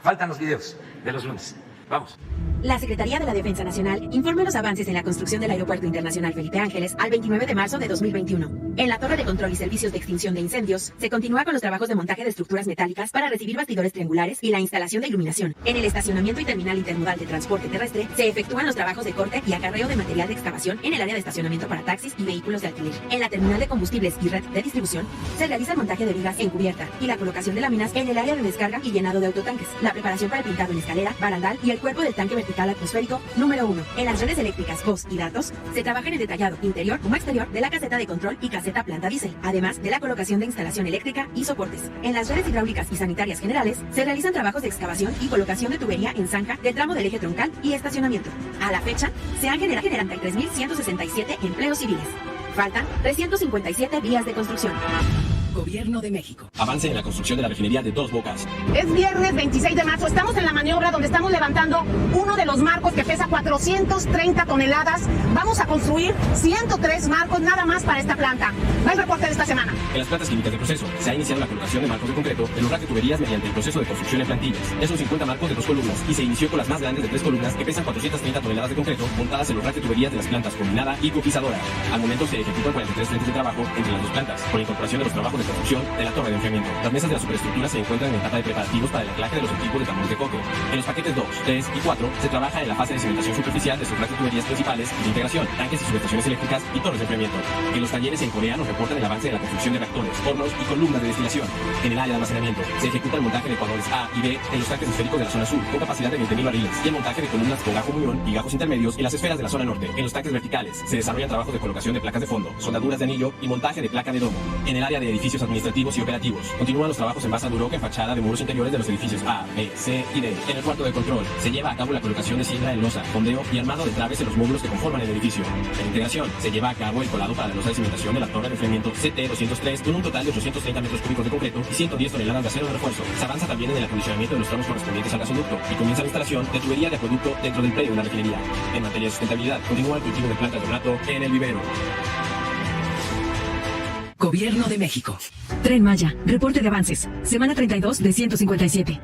Faltan los videos de los lunes. Vamos. La Secretaría de la Defensa Nacional informa los avances en la construcción del Aeropuerto Internacional Felipe Ángeles al 29 de marzo de 2021. En la Torre de Control y Servicios de Extinción de Incendios, se continúa con los trabajos de montaje de estructuras metálicas para recibir bastidores triangulares y la instalación de iluminación. En el estacionamiento y terminal intermodal de transporte terrestre, se efectúan los trabajos de corte y acarreo de material de excavación en el área de estacionamiento para taxis y vehículos de alquiler. En la terminal de combustibles y red de distribución, se realiza el montaje de vigas en cubierta y la colocación de láminas en el área de descarga y llenado de autotanques, la preparación para el pintado en escalera, barandal y el cuerpo del tanque vertical atmosférico número 1. En las redes eléctricas, voz y datos, se trabaja en el detallado interior como exterior de la caseta de control y caseta planta diésel, además de la colocación de instalación eléctrica y soportes. En las redes hidráulicas y sanitarias generales, se realizan trabajos de excavación y colocación de tubería en zanja del tramo del eje troncal y estacionamiento. A la fecha, se han generado 33.167 empleos civiles. Faltan 357 vías de construcción. Gobierno de México. Avance en la construcción de la refinería de Dos Bocas. Es viernes 26 de marzo, estamos en la maniobra donde estamos levantando uno de los marcos que pesa 430 toneladas. Vamos a construir 103 marcos nada más para esta planta. Va el reporte de esta semana. En las plantas químicas de proceso se ha iniciado la colocación de marcos de concreto en los racks de tuberías mediante el proceso de construcción en plantillas. Ya son 50 marcos de 2 columnas y se inició con las más grandes de 3 columnas que pesan 430 toneladas de concreto montadas en los racks de tuberías de las plantas combinada y copizadora. Al momento se ejecutan 43 frentes de trabajo entre las dos plantas, con la incorporación de los trabajos de construcción de la torre de enfriamiento. Las mesas de la superestructura se encuentran en etapa de preparativos para el anclaje de los equipos de tambores de coque. En los paquetes 2, 3 y 4 se trabaja en la fase de cimentación superficial de sus racks de tuberías principales y de integración, tanques y subestaciones eléctricas y torres de enfriamiento. En los talleres en Corea nos reportan el avance de la construcción de reactores, hornos y columnas de destilación. En el área de almacenamiento se ejecuta el montaje de ecuadores A y B en los tanques esféricos de la zona sur con capacidad de 20.000 barriles y el montaje de columnas con gajo muñón y gajos intermedios en las esferas de la zona norte. En los tanques verticales se desarrollan trabajos de colocación de placas de fondo, soldaduras de anillo y montaje de placa de domo. En el área de edificios administrativos y operativos continúan los trabajos en basa duroca en fachada de muros interiores de los edificios A, B, C y D. En el cuarto de control se lleva a cabo la colocación de cimbra en losa, fondeo y armado de traves en los módulos que conforman el edificio. En integración se lleva a cabo el colado para la losa de cimentación de la torre de enfriamiento CT203 con un total de 830 metros cúbicos de concreto y 110 toneladas de acero de refuerzo. Se avanza también en el acondicionamiento de los tramos correspondientes al gasoducto y comienza la instalación de tubería de acueducto dentro del predio de la refinería. En materia de sustentabilidad continúa el cultivo de plantas de ornato en el vivero. Gobierno de México. Tren Maya, reporte de avances. Semana 32 de 157.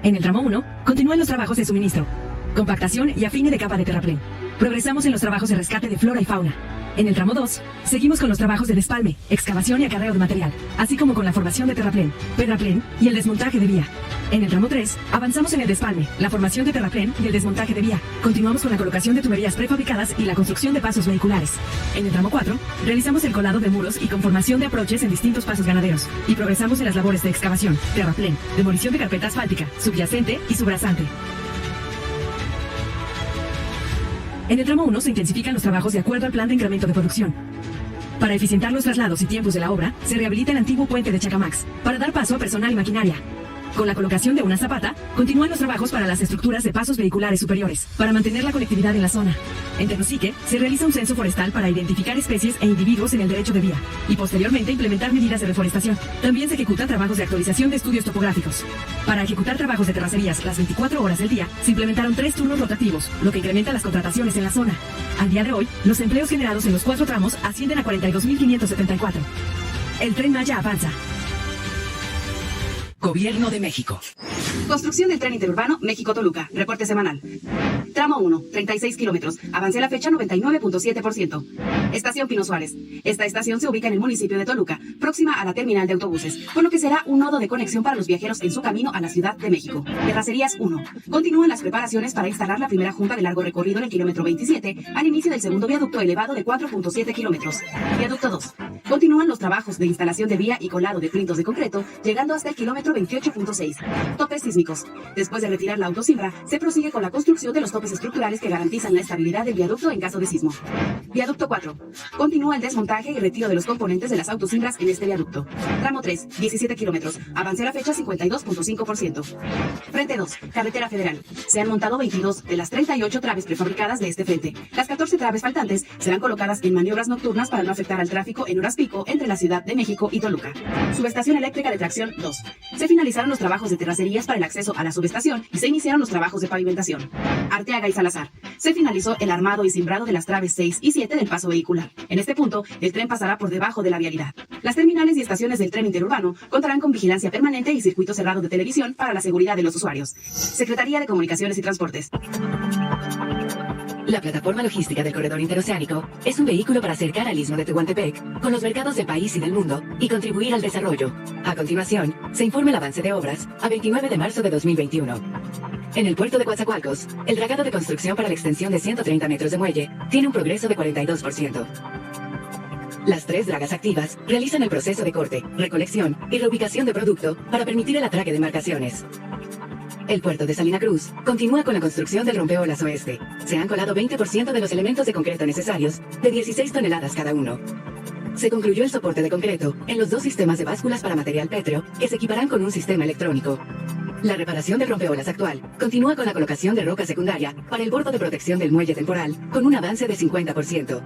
En el tramo 1, continúan los trabajos de suministro, compactación y afine de capa de terraplén. Progresamos en los trabajos de rescate de flora y fauna. En el tramo 2, seguimos con los trabajos de despalme, excavación y acarreo de material, así como con la formación de terraplén, pedraplén y el desmontaje de vía. En el tramo 3, avanzamos en el despalme, la formación de terraplén y el desmontaje de vía. Continuamos con la colocación de tuberías prefabricadas y la construcción de pasos vehiculares. En el tramo 4, realizamos el colado de muros y conformación de aproches en distintos pasos ganaderos. Y progresamos en las labores de excavación, terraplén, demolición de carpeta asfáltica, subyacente y subrasante. En el tramo 1 se intensifican los trabajos de acuerdo al plan de incremento de producción. Para eficientar los traslados y tiempos de la obra, se rehabilita el antiguo puente de Chacamax para dar paso a personal y maquinaria. Con la colocación de una zapata, continúan los trabajos para las estructuras de pasos vehiculares superiores, para mantener la conectividad en la zona. En Tenosique, se realiza un censo forestal para identificar especies e individuos en el derecho de vía, y posteriormente implementar medidas de reforestación. También se ejecutan trabajos de actualización de estudios topográficos. Para ejecutar trabajos de terracerías las 24 horas del día, se implementaron 3 turnos rotativos, lo que incrementa las contrataciones en la zona. Al día de hoy, los empleos generados en los 4 tramos ascienden a 42.574. El Tren Maya avanza. Gobierno de México. Construcción del tren interurbano México-Toluca. Reporte semanal. Tramo 1, 36 kilómetros. Avance a la fecha 99.7%. Estación Pino Suárez. Esta estación se ubica en el municipio de Toluca, próxima a la terminal de autobuses, por lo que será un nodo de conexión para los viajeros en su camino a la Ciudad de México. Terracerías 1. Continúan las preparaciones para instalar la primera junta de largo recorrido en el kilómetro 27, al inicio del segundo viaducto elevado de 4.7 kilómetros. Viaducto 2. Continúan los trabajos de instalación de vía y colado de plintos de concreto, llegando hasta el kilómetro 28.6. Topes sísmicos. Después de retirar la autosimbra, se prosigue con la construcción de los topes estructurales que garantizan la estabilidad del viaducto en caso de sismo. Viaducto 4. Continúa el desmontaje y retiro de los componentes de las autosimbras en este viaducto. Tramo 3, 17 kilómetros. Avance a la fecha 52.5%. Frente 2, Carretera Federal. Se han montado 22 de las 38 traves prefabricadas de este frente. Las 14 traves faltantes serán colocadas en maniobras nocturnas para no afectar al tráfico en horas pico entre la Ciudad de México y Toluca. Subestación eléctrica de tracción 2. Se finalizaron los trabajos de terracerías para el acceso a la subestación y se iniciaron los trabajos de pavimentación. Arteaga y Salazar. Se finalizó el armado y cimbrado de las traves 6 y 7 del paso vehicular. En este punto, el tren pasará por debajo de la vialidad. Las terminales y estaciones del tren interurbano contarán con vigilancia permanente y circuito cerrado de televisión para la seguridad de los usuarios. Secretaría de Comunicaciones y Transportes. La plataforma logística del corredor interoceánico es un vehículo para acercar al istmo de Tehuantepec con los mercados del país y del mundo y contribuir al desarrollo. A continuación, se informa el avance de obras a 29 de marzo de 2021. En el puerto de Coatzacoalcos, el dragado de construcción para la extensión de 130 metros de muelle tiene un progreso de 42%. Las 3 dragas activas realizan el proceso de corte, recolección y reubicación de producto para permitir el atraque de embarcaciones. El puerto de Salina Cruz continúa con la construcción del rompeolas oeste. Se han colado 20% de los elementos de concreto necesarios, de 16 toneladas cada uno. Se concluyó el soporte de concreto en los 2 sistemas de básculas para material pétreo que se equiparán con un sistema electrónico. La reparación del rompeolas actual continúa con la colocación de roca secundaria para el bordo de protección del muelle temporal, con un avance de 50%.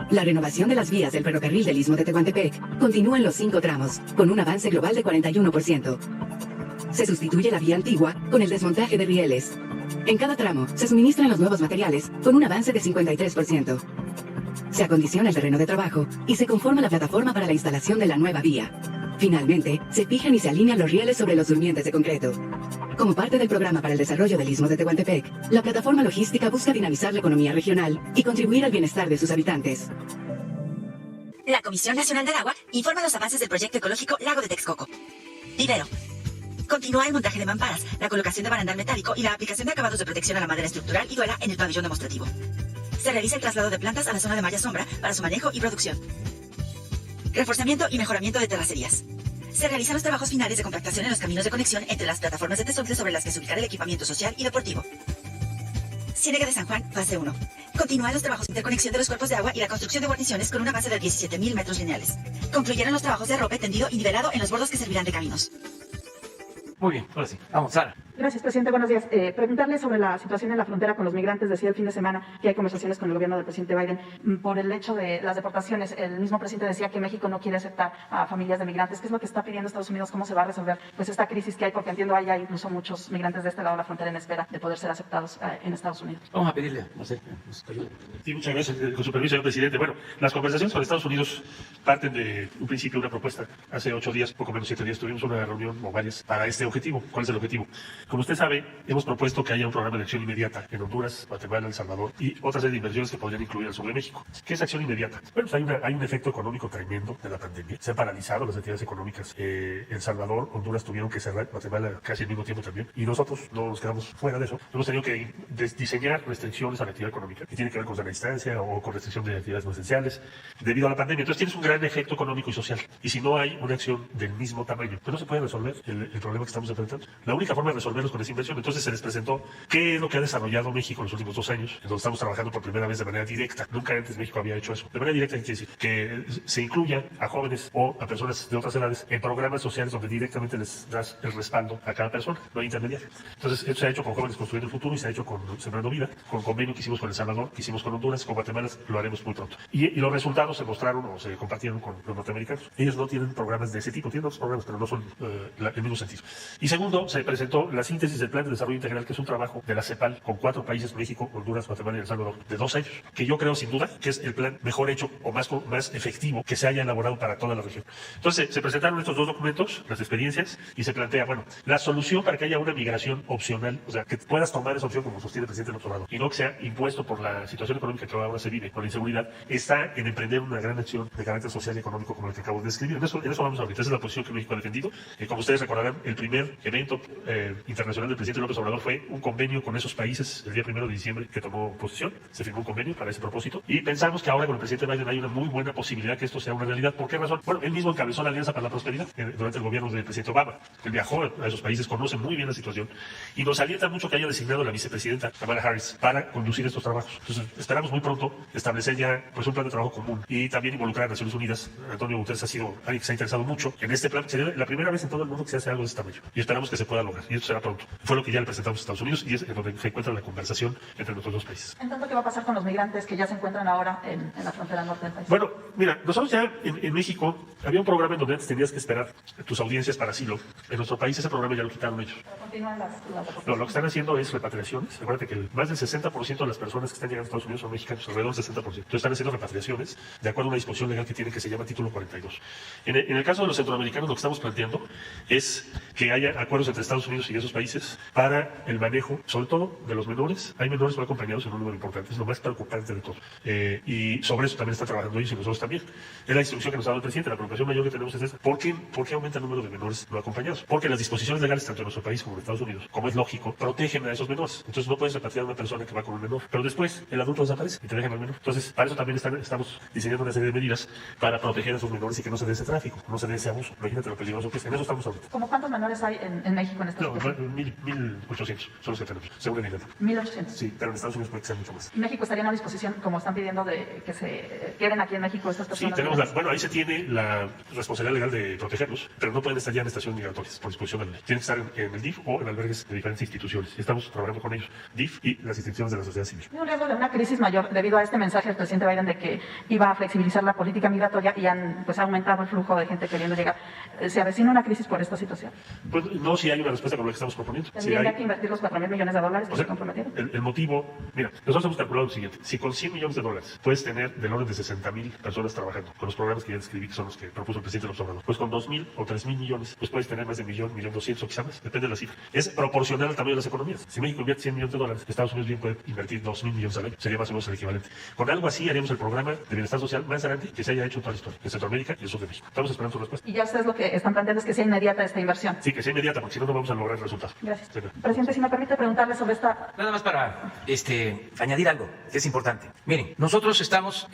La renovación de las vías del ferrocarril del Istmo de Tehuantepec continúa en los 5 tramos, con un avance global de 41%. Se sustituye la vía antigua con el desmontaje de rieles. En cada tramo se suministran los nuevos materiales con un avance de 53%. Se acondiciona el terreno de trabajo y se conforma la plataforma para la instalación de la nueva vía. Finalmente, se fijan y se alinean los rieles sobre los durmientes de concreto. Como parte del programa para el desarrollo del Istmo de Tehuantepec, la plataforma logística busca dinamizar la economía regional y contribuir al bienestar de sus habitantes. La Comisión Nacional del Agua informa los avances del proyecto ecológico Lago de Texcoco. Primero, continúa el montaje de mamparas, la colocación de barandal metálico y la aplicación de acabados de protección a la madera estructural y duela en el pabellón demostrativo. Se realiza el traslado de plantas a la zona de malla sombra para su manejo y producción. Reforzamiento y mejoramiento de terracerías. Se realizan los trabajos finales de compactación en los caminos de conexión entre las plataformas de tesontle sobre las que se ubicará el equipamiento social y deportivo. Ciénega de San Juan, fase 1. Continúan los trabajos de interconexión de los cuerpos de agua y la construcción de guarniciones con una base de 17.000 metros lineales. Concluyeron los trabajos de arrope tendido y nivelado en los bordos que servirán de caminos. Muy bien, ahora sí. Vamos, Sara. Gracias, presidente. Buenos días. Preguntarle sobre la situación en la frontera con los migrantes. Decía el fin de semana que hay conversaciones con el gobierno del presidente Biden por el hecho de las deportaciones. El mismo presidente decía que México no quiere aceptar a familias de migrantes. ¿Qué es lo que está pidiendo Estados Unidos? ¿Cómo se va a resolver pues esta crisis que hay? Porque entiendo hay ya incluso muchos migrantes de este lado de la frontera en espera de poder ser aceptados en Estados Unidos. Vamos a pedirle, no sé, nos ayude. Sí, muchas gracias. Con su permiso, señor presidente. Bueno, las conversaciones con Estados Unidos parten de un principio, una propuesta. Hace 8 días, poco menos 7 días, tuvimos una reunión o varias para este objetivo. ¿Cuál es el objetivo? Como usted sabe, hemos propuesto que haya un programa de acción inmediata en Honduras, Guatemala, El Salvador y otra serie de inversiones que podrían incluir al sur de México. ¿Qué es acción inmediata? Bueno, pues hay un efecto económico tremendo de la pandemia. Se han paralizado las actividades económicas. El Salvador, Honduras tuvieron que cerrar, Guatemala casi al mismo tiempo también. Y nosotros no nos quedamos fuera de eso. Hemos tenido que diseñar restricciones a la actividad económica que tiene que ver con sana distancia o con restricción de actividades no esenciales debido a la pandemia. Entonces tienes un gran efecto económico y social. Y si no hay una acción del mismo tamaño, pues no se puede resolver el problema que estamos enfrentando. La única forma de resolverlos con esa inversión. Entonces se les presentó qué es lo que ha desarrollado México en los últimos 2 años, en donde estamos trabajando por primera vez de manera directa. Nunca antes México había hecho eso. De manera directa quiere decir que se incluya a jóvenes o a personas de otras edades en programas sociales donde directamente les das el respaldo a cada persona, no hay intermediario. Entonces esto se ha hecho con Jóvenes Construyendo el Futuro y se ha hecho con Sembrando Vida, con convenio que hicimos con El Salvador, que hicimos con Honduras, con Guatemala, lo haremos muy pronto. Y los resultados se mostraron o se compartieron con los norteamericanos. Ellos no tienen programas de ese tipo, tienen otros programas, pero no son el mismo sentido. Y segundo, se presentó la síntesis del Plan de Desarrollo Integral, que es un trabajo de la CEPAL con 4 países, México, Honduras, Guatemala y El Salvador, de 2 años, que yo creo sin duda que es el plan mejor hecho o más efectivo que se haya elaborado para toda la región. Entonces se presentaron estos 2 documentos, las experiencias, y se plantea, bueno, la solución para que haya una migración opcional, o sea, que puedas tomar esa opción como sostiene el presidente López Obrador, y no que sea impuesto por la situación económica que ahora se vive, con la inseguridad, está en emprender una gran acción de carácter social y económico como la que acabo de describir. En eso vamos ahorita, esa es la posición que México ha defendido. Como ustedes recordarán, el primer evento internacional del presidente López Obrador fue un convenio con esos países el día 1 de diciembre que tomó posesión, se firmó un convenio para ese propósito, y pensamos que ahora con el presidente Biden hay una muy buena posibilidad que esto sea una realidad. ¿Por qué razón? Bueno, él mismo encabezó la Alianza para la Prosperidad durante el gobierno del presidente Obama. Él viajó a esos países, conoce muy bien la situación, y nos alienta mucho que haya designado a la vicepresidenta Kamala Harris para conducir estos trabajos. Entonces esperamos muy pronto establecer ya pues un plan de trabajo común y también involucrar a Naciones Unidas. Antonio Guterres ha sido alguien que se ha interesado mucho en este plan. Sería la primera vez en todo el mundo que se hace algo de este tamaño, y esperamos que se pueda lograr, y esto será pronto. Fue lo que ya le presentamos a Estados Unidos y es en donde se encuentra la conversación entre nuestros 2 países. En tanto, ¿qué va a pasar con los migrantes que ya se encuentran ahora en la frontera norte del país? Bueno, mira, nosotros ya en México había un programa en donde antes tenías que esperar tus audiencias para asilo. En nuestro país ese programa ya lo quitaron ellos. Pero continúan las No, lo que están haciendo es repatriaciones. Acuérdate que más del 60% de las personas que están llegando a Estados Unidos son mexicanos, alrededor del 60%. Entonces están haciendo repatriaciones de acuerdo a una disposición legal que tiene que se llama Título 42. En el caso de los centroamericanos, lo que estamos planteando es que haya acuerdos entre Estados Unidos y esos países para el manejo, sobre todo de los menores. Hay menores no acompañados en un número importante, es lo más preocupante de todo. Y sobre eso también están trabajando ellos y nosotros también. Es la instrucción que nos ha dado el presidente. La preocupación mayor que tenemos es esta. ¿Por qué aumenta el número de menores no acompañados? Porque las disposiciones legales, tanto en nuestro país como en Estados Unidos, como es lógico, protegen a esos menores. Entonces no puedes repatriar a una persona que va con un menor, pero después el adulto desaparece y te dejan al menor. Entonces, para eso también estamos diseñando una serie de medidas para proteger a esos menores y que no se dé ese tráfico, no se dé ese abuso. Imagínate lo peligroso que es. En eso estamos ahorita. ¿Cómo cuántos menores hay en México en esta situación? 1,800 son los que tenemos, según el INEGI. 1,800. Sí, pero en Estados Unidos puede ser mucho más. ¿México estaría en una disposición, como están pidiendo, de que se queden aquí en México estas personas? Sí, tenemos bueno, ahí se tiene la responsabilidad legal de protegerlos, pero no pueden estar ya en estaciones migratorias por disposición de la ley. Tienen que estar en el DIF o en albergues de diferentes instituciones. Estamos trabajando con ellos, DIF y las instituciones de la sociedad civil. ¿Hay un riesgo de una crisis mayor debido a este mensaje del presidente Biden de que iba a flexibilizar la política migratoria y han pues, aumentado el flujo de gente queriendo llegar? ¿Se avecina una crisis por esta situación? Pues no, si hay una respuesta con lo que estamos proponiendo. ¿Tendrían que invertir los $4,000 millones que se comprometieron? El motivo, mira, nosotros hemos calculado lo siguiente: si con $100 millones puedes tener del orden de 60,000 personas trabajando con los programas que ya describí, que son los que propuso el presidente López Obrador, pues con 2,000 o 3,000 millones, pues puedes tener más de 1,200,000 o quizá más, depende de la cifra. Es proporcional al tamaño de las economías. Si México invierte $100 millones, Estados Unidos bien puede invertir 2,000 millones al año, sería más o menos el equivalente. Con algo así haríamos el programa de bienestar social más grande que se haya hecho en toda la historia, en Centroamérica y el sur de México. Estamos esperando su respuesta. Y ya ustedes lo que están planteando es que sea inmediata esta inversión. Sí, que sea inmediata, porque si no, no vamos a lograr el resultado. Gracias. Presidente, si me permite preguntarle sobre esta... Nada más para añadir algo que es importante. Miren, nosotros estamos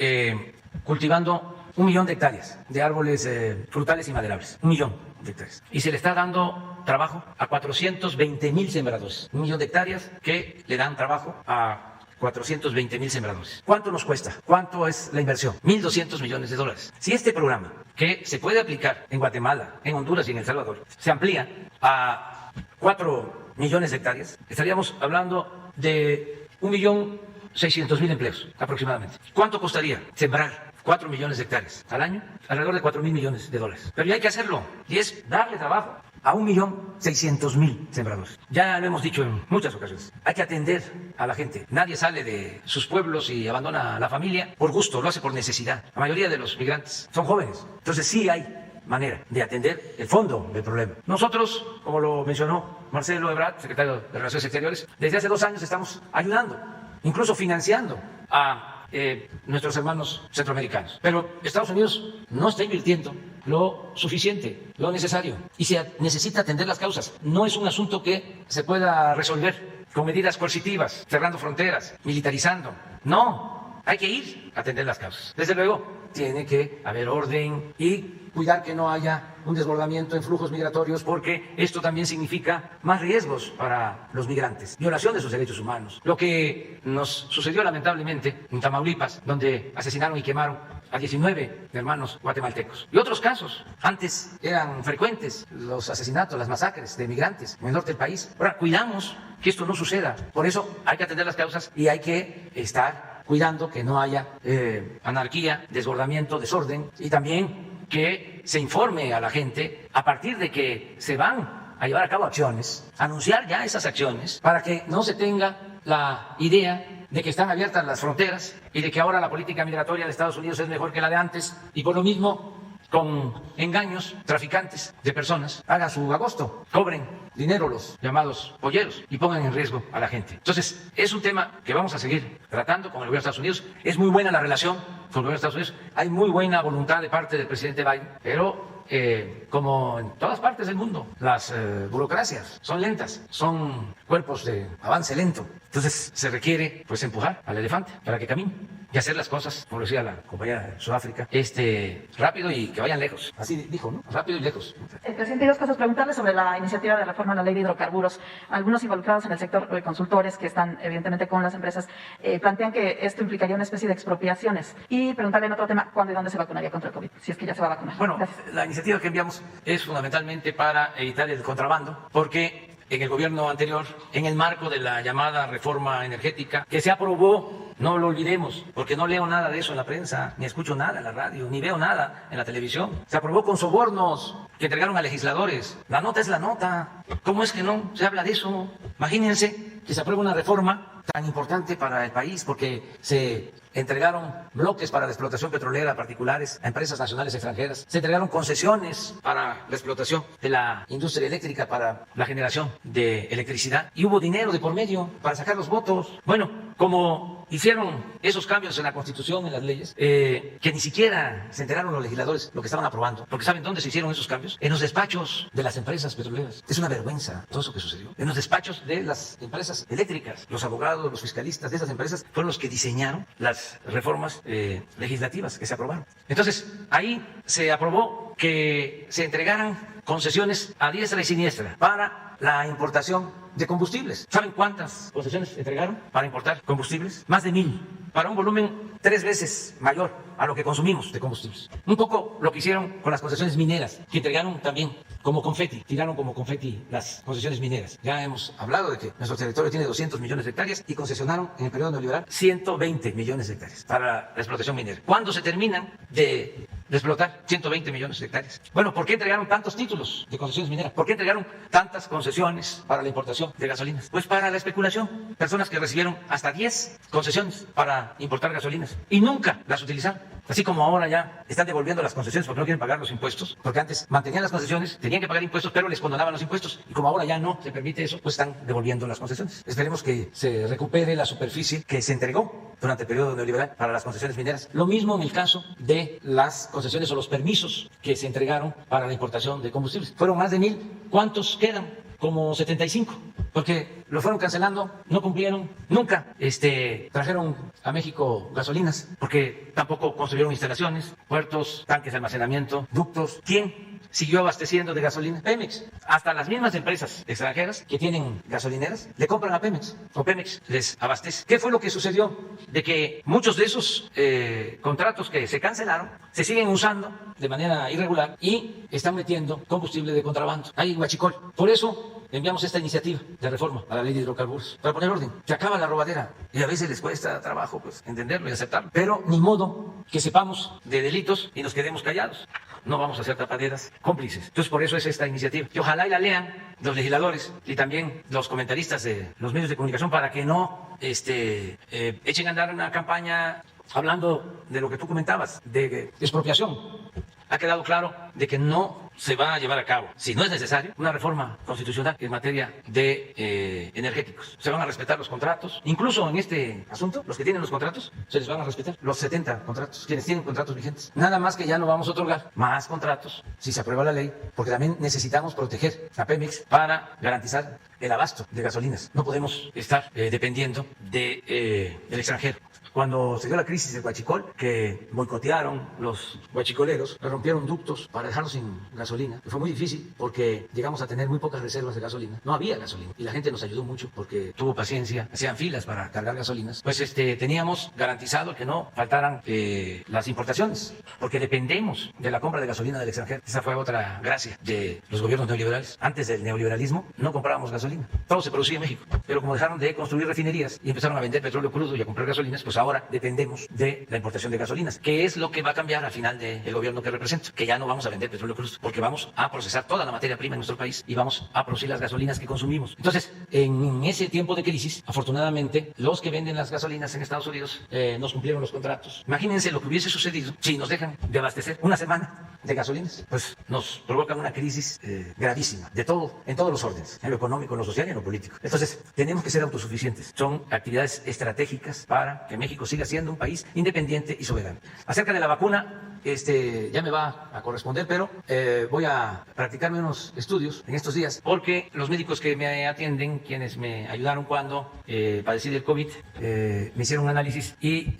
cultivando 1 millón de hectáreas de árboles frutales y maderables. 1 millón de hectáreas. Y se le está dando trabajo a 420,000 sembradores. 1 millón de hectáreas que le dan trabajo a 420,000 sembradores. ¿Cuánto nos cuesta? ¿Cuánto es la inversión? $1,200 millones. Si este programa, que se puede aplicar en Guatemala, en Honduras y en El Salvador, se amplía a 4 millones de hectáreas, estaríamos hablando de 1,600,000 empleos aproximadamente. ¿Cuánto costaría sembrar 4 millones de hectáreas al año? Alrededor de $4,000 millones. Pero ya hay que hacerlo, y es darle trabajo a 1,600,000 sembradores. Ya lo hemos dicho en muchas ocasiones. Hay que atender a la gente. Nadie sale de sus pueblos y abandona a la familia por gusto, lo hace por necesidad. La mayoría de los migrantes son jóvenes. Entonces sí hay manera de atender el fondo del problema. Nosotros, como lo mencionó Marcelo Ebrard, secretario de Relaciones Exteriores, desde hace 2 años estamos ayudando, incluso financiando a nuestros hermanos centroamericanos. Pero Estados Unidos no está invirtiendo lo suficiente, lo necesario, y se necesita atender las causas. No es un asunto que se pueda resolver con medidas coercitivas, cerrando fronteras, militarizando. No, hay que ir a atender las causas. Desde luego, tiene que haber orden y cuidar que no haya un desbordamiento en flujos migratorios, porque esto también significa más riesgos para los migrantes, violación de sus derechos humanos. Lo que nos sucedió lamentablemente en Tamaulipas, donde asesinaron y quemaron a 19 hermanos guatemaltecos. Y otros casos, antes eran frecuentes los asesinatos, las masacres de migrantes en el norte del país. Ahora cuidamos que esto no suceda. Por eso hay que atender las causas y hay que estar cuidando que no haya anarquía, desbordamiento, desorden, y también que se informe a la gente a partir de que se van a llevar a cabo acciones, anunciar ya esas acciones para que no se tenga la idea de que están abiertas las fronteras y de que ahora la política migratoria de Estados Unidos es mejor que la de antes, y por lo mismo, con engaños, traficantes de personas hagan su agosto, cobren dinero los llamados polleros y pongan en riesgo a la gente. Entonces, es un tema que vamos a seguir tratando con el gobierno de Estados Unidos. Es muy buena la relación con el gobierno de Estados Unidos, hay muy buena voluntad de parte del presidente Biden, pero como en todas partes del mundo, las burocracias son lentas, son cuerpos de avance lento. Entonces se requiere pues empujar al elefante para que camine y hacer las cosas, como decía la compañera de Sudáfrica, rápido y que vayan lejos. Así dijo, ¿no? Rápido y lejos. Presidente, 2 cosas. Preguntarle sobre la iniciativa de reforma a la ley de hidrocarburos. Algunos involucrados en el sector, consultores que están evidentemente con las empresas, plantean que esto implicaría una especie de expropiaciones. Y preguntarle en otro tema, ¿cuándo y dónde se vacunaría contra el COVID? Si es que ya se va a vacunar. Bueno, la iniciativa que enviamos es fundamentalmente para evitar el contrabando, porque en el gobierno anterior, en el marco de la llamada reforma energética que se aprobó, no lo olvidemos, porque no leo nada de eso en la prensa, ni escucho nada en la radio, ni veo nada en la televisión. Se aprobó con sobornos que entregaron a legisladores. La nota es la nota. ¿Cómo es que no se habla de eso? Imagínense que se aprueba una reforma tan importante para el país, porque se entregaron bloques para la explotación petrolera a particulares, a empresas nacionales extranjeras. Se entregaron concesiones para la explotación de la industria eléctrica, para la generación de electricidad. Y hubo dinero de por medio para sacar los votos. Bueno, como hicieron esos cambios en la Constitución, en las leyes, que ni siquiera se enteraron los legisladores lo que estaban aprobando. Porque ¿saben dónde se hicieron esos cambios? En los despachos de las empresas petroleras. Es una vergüenza todo eso que sucedió. En los despachos de las empresas eléctricas. Los abogados, los fiscalistas de esas empresas fueron los que diseñaron las reformas legislativas que se aprobaron. Entonces, ahí se aprobó que se entregaran concesiones a diestra y siniestra para la importación de combustibles. ¿Saben cuántas concesiones entregaron para importar combustibles? Más de 1,000. para un volumen 3 veces mayor a lo que consumimos de combustibles. Un poco lo que hicieron con las concesiones mineras, que entregaron también como confeti, tiraron como confeti las concesiones mineras. Ya hemos hablado de que nuestro territorio tiene 200 millones de hectáreas y concesionaron en el periodo neoliberal 120 millones de hectáreas para la explotación minera. ¿Cuándo se terminan de explotar 120 millones de hectáreas? Bueno, ¿por qué entregaron tantos títulos de concesiones mineras? ¿Por qué entregaron tantas concesiones para la importación de gasolinas? Pues para la especulación. Personas que recibieron hasta 10 concesiones para importar gasolinas y nunca las utilizaron. Así como ahora ya están devolviendo las concesiones porque no quieren pagar los impuestos, porque antes mantenían las concesiones, tenían que pagar impuestos, pero les condonaban los impuestos. Y como ahora ya no se permite eso, pues están devolviendo las concesiones. Esperemos que se recupere la superficie que se entregó durante el periodo neoliberal para las concesiones mineras. Lo mismo en el caso de las concesiones o los permisos que se entregaron para la importación de combustibles. Fueron más de 1,000. ¿Cuántos quedan? Como 75, porque lo fueron cancelando, no cumplieron, nunca trajeron a México gasolinas, porque tampoco construyeron instalaciones, puertos, tanques de almacenamiento, ductos. ¿Quién siguió abasteciendo de gasolina? Pemex. Hasta las mismas empresas extranjeras que tienen gasolineras le compran a Pemex, o Pemex les abastece. ¿Qué fue lo que sucedió? De que muchos de esos contratos que se cancelaron se siguen usando de manera irregular y están metiendo combustible de contrabando. Hay huachicol. Por eso enviamos esta iniciativa de reforma a la ley de hidrocarburos, para poner orden. Se acaba la robadera y a veces les cuesta trabajo pues entenderlo y aceptarlo. Pero ni modo que sepamos de delitos y nos quedemos callados. No vamos a ser tapaderas cómplices. Entonces por eso es esta iniciativa. Y ojalá y la lean los legisladores y también los comentaristas de los medios de comunicación para que no echen a andar una campaña hablando de lo que tú comentabas, de expropiación. Ha quedado claro de que no se va a llevar a cabo, si no es necesario, una reforma constitucional en materia de energéticos. Se van a respetar los contratos, incluso en este asunto, los que tienen los contratos, se les van a respetar los 70 contratos, quienes tienen contratos vigentes. Nada más que ya no vamos a otorgar más contratos si se aprueba la ley, porque también necesitamos proteger a Pemex para garantizar el abasto de gasolinas. No podemos estar dependiendo del extranjero. Cuando se dio la crisis del huachicol, que boicotearon los huachicoleros, rompieron ductos para dejarlos sin gasolina. Fue muy difícil porque llegamos a tener muy pocas reservas de gasolina. No había gasolina y la gente nos ayudó mucho porque tuvo paciencia, hacían filas para cargar gasolinas. Pues teníamos garantizado que no faltaran las importaciones, porque dependemos de la compra de gasolina del extranjero. Esa fue otra gracia de los gobiernos neoliberales. Antes del neoliberalismo no comprábamos gasolina. Todo se producía en México. Pero como dejaron de construir refinerías y empezaron a vender petróleo crudo y a comprar gasolinas, pues ahora dependemos de la importación de gasolinas, que es lo que va a cambiar al final del gobierno que represento, que ya no vamos a vender petróleo crudo, porque vamos a procesar toda la materia prima en nuestro país y vamos a producir las gasolinas que consumimos. Entonces, en ese tiempo de crisis, afortunadamente, los que venden las gasolinas en Estados Unidos nos cumplieron los contratos. Imagínense lo que hubiese sucedido si nos dejan de abastecer una semana de gasolinas, pues nos provocan una crisis gravísima, de todo, en todos los órdenes, en lo económico, en lo social y en lo político. Entonces, tenemos que ser autosuficientes. Son actividades estratégicas para que México siga siendo un país independiente y soberano. Acerca de la vacuna, ya me va a corresponder, pero voy a practicarme unos estudios en estos días, porque los médicos que me atienden, quienes me ayudaron cuando padecí del COVID, me hicieron un análisis y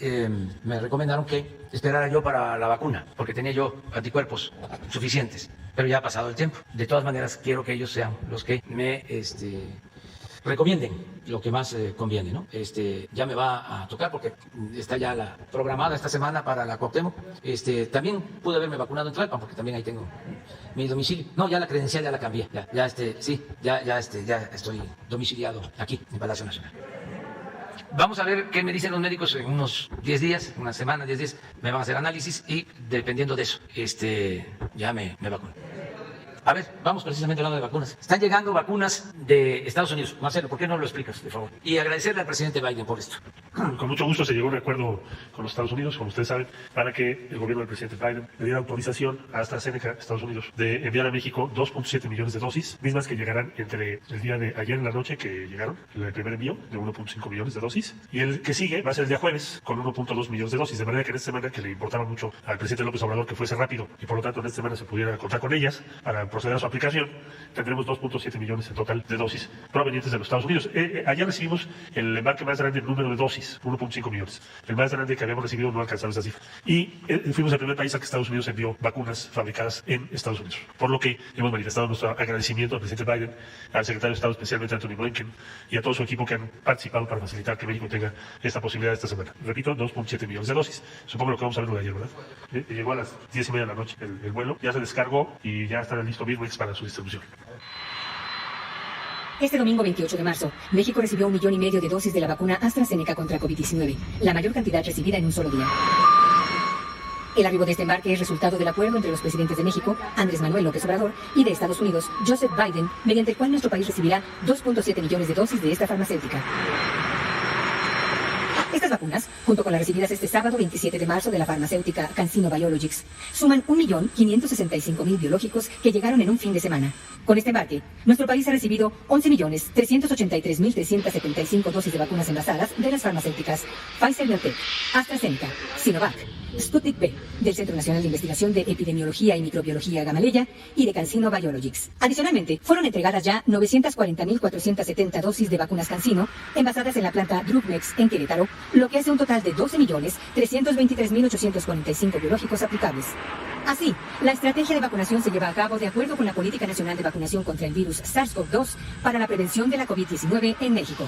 me recomendaron que esperara yo para la vacuna, porque tenía yo anticuerpos suficientes, pero ya ha pasado el tiempo. De todas maneras, quiero que ellos sean los que me recomienden lo que más conviene, ¿no? Ya me va a tocar porque está ya programada esta semana para la Cuauhtémoc. También pude haberme vacunado en Tlalpan porque también ahí tengo mi domicilio. No, ya la credencial ya la cambié. Ya estoy domiciliado aquí en Palacio Nacional. Vamos a ver qué me dicen los médicos en unos 10 días, una semana, 10 días. Me van a hacer análisis y dependiendo de eso, ya me vacuno. A ver, vamos precisamente hablando de vacunas. Están llegando vacunas de Estados Unidos. Marcelo, ¿por qué no lo explicas, por favor? Y agradecerle al presidente Biden por esto. Con mucho gusto se llegó a un acuerdo con los Estados Unidos, como ustedes saben, para que el gobierno del presidente Biden le diera autorización a AstraZeneca, Estados Unidos, de enviar a México 2.7 millones de dosis, mismas que llegarán entre el día de ayer en la noche, que llegaron, el primer envío de 1.5 millones de dosis, y el que sigue va a ser el día jueves, con 1.2 millones de dosis, de manera que en esta semana, que le importaba mucho al presidente López Obrador que fuese rápido, y por lo tanto en esta semana se pudiera contar con ellas para proceder a su aplicación, tendremos 2.7 millones en total de dosis provenientes de los Estados Unidos. Ayer recibimos el embarque más grande en número de dosis, 1.5 millones. El más grande que habíamos recibido no alcanzaba esa cifra. Y fuimos el primer país al que Estados Unidos envió vacunas fabricadas en Estados Unidos. Por lo que hemos manifestado nuestro agradecimiento al presidente Biden, al secretario de Estado, especialmente Anthony Blinken, y a todo su equipo que han participado para facilitar que México tenga esta posibilidad esta semana. Repito, 2.7 millones de dosis. Supongo lo que vamos a ver lo de ayer, ¿verdad? Llegó a las 10:30 de la noche el vuelo, ya se descargó y ya está listo Birmex para su distribución. Este domingo 28 de marzo, México recibió 1,5 millones de dosis de la vacuna AstraZeneca contra COVID-19, la mayor cantidad recibida en un solo día. El arribo de este embarque es resultado del acuerdo entre los presidentes de México, Andrés Manuel López Obrador, y de Estados Unidos, Joseph Biden, mediante el cual nuestro país recibirá 2.7 millones de dosis de esta farmacéutica. Estas vacunas, junto con las recibidas este sábado 27 de marzo de la farmacéutica CanSino Biologics, suman 1.565.000 biológicos que llegaron en un fin de semana. Con este embarque, nuestro país ha recibido 11.383.375 dosis de vacunas envasadas de las farmacéuticas Pfizer-BioNTech, AstraZeneca, Sinovac, Sputnik V, del Centro Nacional de Investigación de Epidemiología y Microbiología Gamaleya y de CanSino Biologics. Adicionalmente, fueron entregadas ya 940.470 dosis de vacunas CanSino envasadas en la planta Drugnex en Querétaro, lo que hace un total de 12.323.845 biológicos aplicables. Así, la estrategia de vacunación se lleva a cabo de acuerdo con la Política Nacional de Vacunación contra el virus SARS-CoV-2 para la prevención de la COVID-19 en México.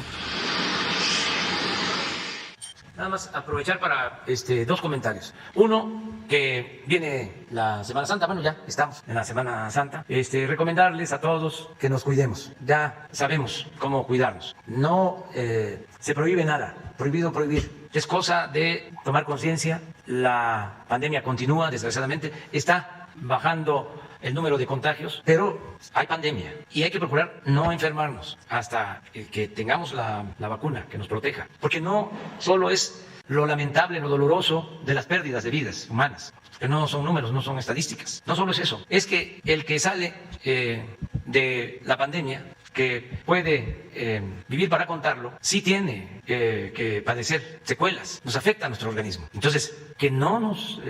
Nada más aprovechar para dos comentarios. Uno, que viene la Semana Santa, bueno, ya estamos en la Semana Santa, recomendarles a todos que nos cuidemos. Ya sabemos cómo cuidarnos. No se prohíbe nada, prohibido prohibir. Es cosa de tomar conciencia. La pandemia continúa, desgraciadamente, está bajando el número de contagios, pero hay pandemia y hay que procurar no enfermarnos hasta que tengamos la vacuna que nos proteja, porque no solo es lo lamentable, lo doloroso de las pérdidas de vidas humanas, que no son números, no son estadísticas, no solo es eso, es que el que sale de la pandemia, que puede vivir para contarlo, sí tiene que padecer secuelas, nos afecta a nuestro organismo. Entonces, que no nos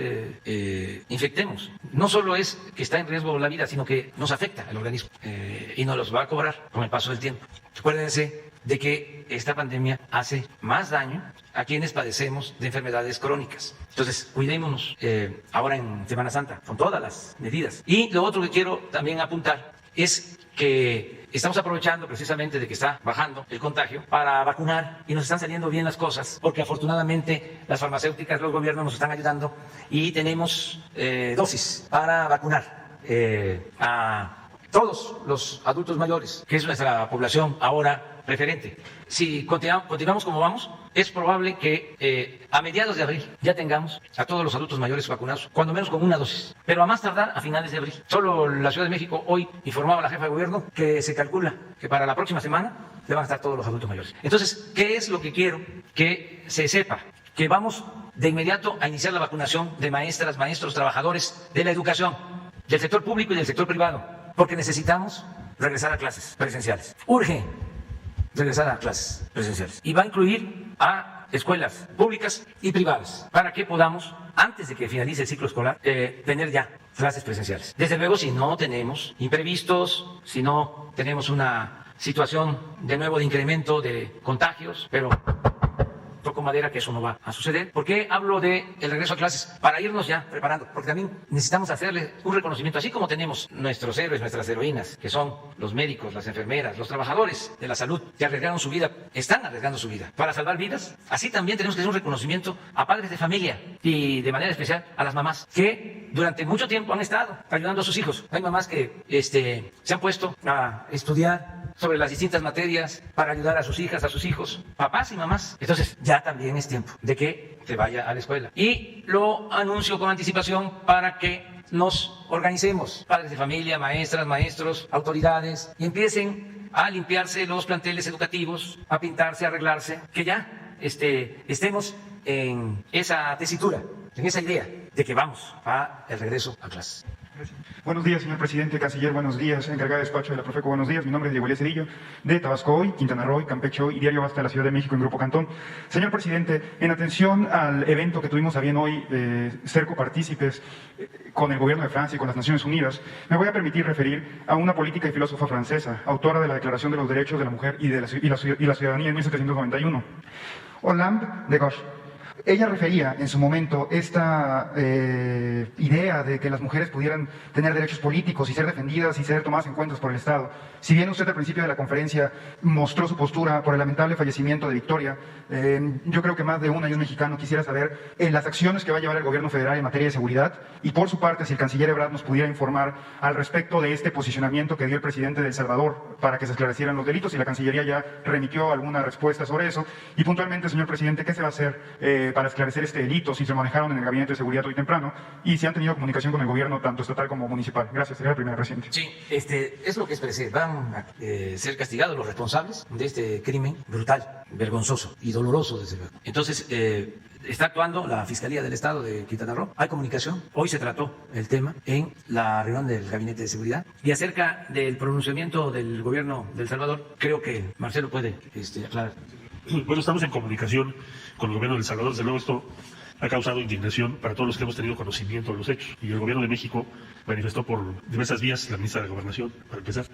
infectemos. No solo es que está en riesgo la vida, sino que nos afecta el organismo y nos los va a cobrar con el paso del tiempo. Acuérdense de que esta pandemia hace más daño a quienes padecemos de enfermedades crónicas. Entonces, cuidémonos ahora en Semana Santa con todas las medidas. Y lo otro que quiero también apuntar es que estamos aprovechando precisamente de que está bajando el contagio para vacunar y nos están saliendo bien las cosas, porque afortunadamente las farmacéuticas, los gobiernos nos están ayudando y tenemos dosis para vacunar a todos los adultos mayores, que es nuestra población ahora preferente. Si continuamos como vamos, es probable que a mediados de abril ya tengamos a todos los adultos mayores vacunados, cuando menos con una dosis, pero a más tardar a finales de abril. Solo la Ciudad de México hoy informaba la jefa de gobierno que se calcula que para la próxima semana ya van a estar todos los adultos mayores. Entonces, ¿qué es lo que quiero que se sepa? Que vamos de inmediato a iniciar la vacunación de maestras, maestros, trabajadores de la educación, del sector público y del sector privado, porque necesitamos regresar a clases presenciales. Urge regresar a clases presenciales. Y va a incluir a escuelas públicas y privadas para que podamos, antes de que finalice el ciclo escolar, tener ya clases presenciales. Desde luego, si no tenemos imprevistos, si no tenemos una situación de nuevo de incremento de contagios, pero toco madera que eso no va a suceder. ¿Por qué hablo de el regreso a clases? Para irnos ya preparando, porque también necesitamos hacerle un reconocimiento, así como tenemos nuestros héroes, nuestras heroínas, que son los médicos, las enfermeras, los trabajadores de la salud, que arriesgaron su vida, están arriesgando su vida para salvar vidas. Así también tenemos que hacer un reconocimiento a padres de familia y de manera especial a las mamás, que durante mucho tiempo han estado ayudando a sus hijos. Hay mamás que se han puesto a estudiar sobre las distintas materias para ayudar a sus hijas, a sus hijos, papás y mamás. Entonces ya también es tiempo de que se vaya a la escuela. Y lo anuncio con anticipación para que nos organicemos, padres de familia, maestras, maestros, autoridades, y empiecen a limpiarse los planteles educativos, a pintarse, a arreglarse, que ya estemos en esa tesitura, en esa idea de que vamos a el regreso a clases. Buenos días, señor presidente, canciller, buenos días, encargada de despacho de la Profeco, buenos días. Mi nombre es Diego Elías Cedillo, de Tabasco Hoy, Quintana Roo, Campeche Hoy y Diario Basta de la Ciudad de México en Grupo Cantón. Señor presidente, en atención al evento que tuvimos a bien hoy, ser copartícipes con el gobierno de Francia y con las Naciones Unidas, me voy a permitir referir a una política y filósofa francesa, autora de la Declaración de los Derechos de la Mujer y la Ciudadanía en 1791, Olympe de Gauche. Ella refería en su momento esta idea de que las mujeres pudieran tener derechos políticos y ser defendidas y ser tomadas en cuenta por el Estado. Si bien usted al principio de la conferencia mostró su postura por el lamentable fallecimiento de Victoria, yo creo que más de una y un mexicano quisiera saber las acciones que va a llevar el gobierno federal en materia de seguridad y por su parte si el canciller Ebrard nos pudiera informar al respecto de este posicionamiento que dio el presidente de El Salvador para que se esclarecieran los delitos y la Cancillería ya remitió alguna respuesta sobre eso. Y puntualmente, señor presidente, ¿qué se va a hacer para esclarecer este delito, si se manejaron en el Gabinete de Seguridad hoy temprano y si han tenido comunicación con el gobierno tanto estatal como municipal? Gracias, señora primera presidente. Sí, es lo que expresé. Van a ser castigados los responsables de este crimen brutal, vergonzoso y doloroso, desde luego. Entonces, está actuando la Fiscalía del Estado de Quintana Roo. Hay comunicación. Hoy se trató el tema en la reunión del Gabinete de Seguridad. Y acerca del pronunciamiento del gobierno de El Salvador, creo que Marcelo puede aclarar. Bueno, estamos en comunicación con el gobierno de El Salvador. Desde luego esto ha causado indignación para todos los que hemos tenido conocimiento de los hechos. Y el gobierno de México manifestó por diversas vías, la ministra de Gobernación, para empezar,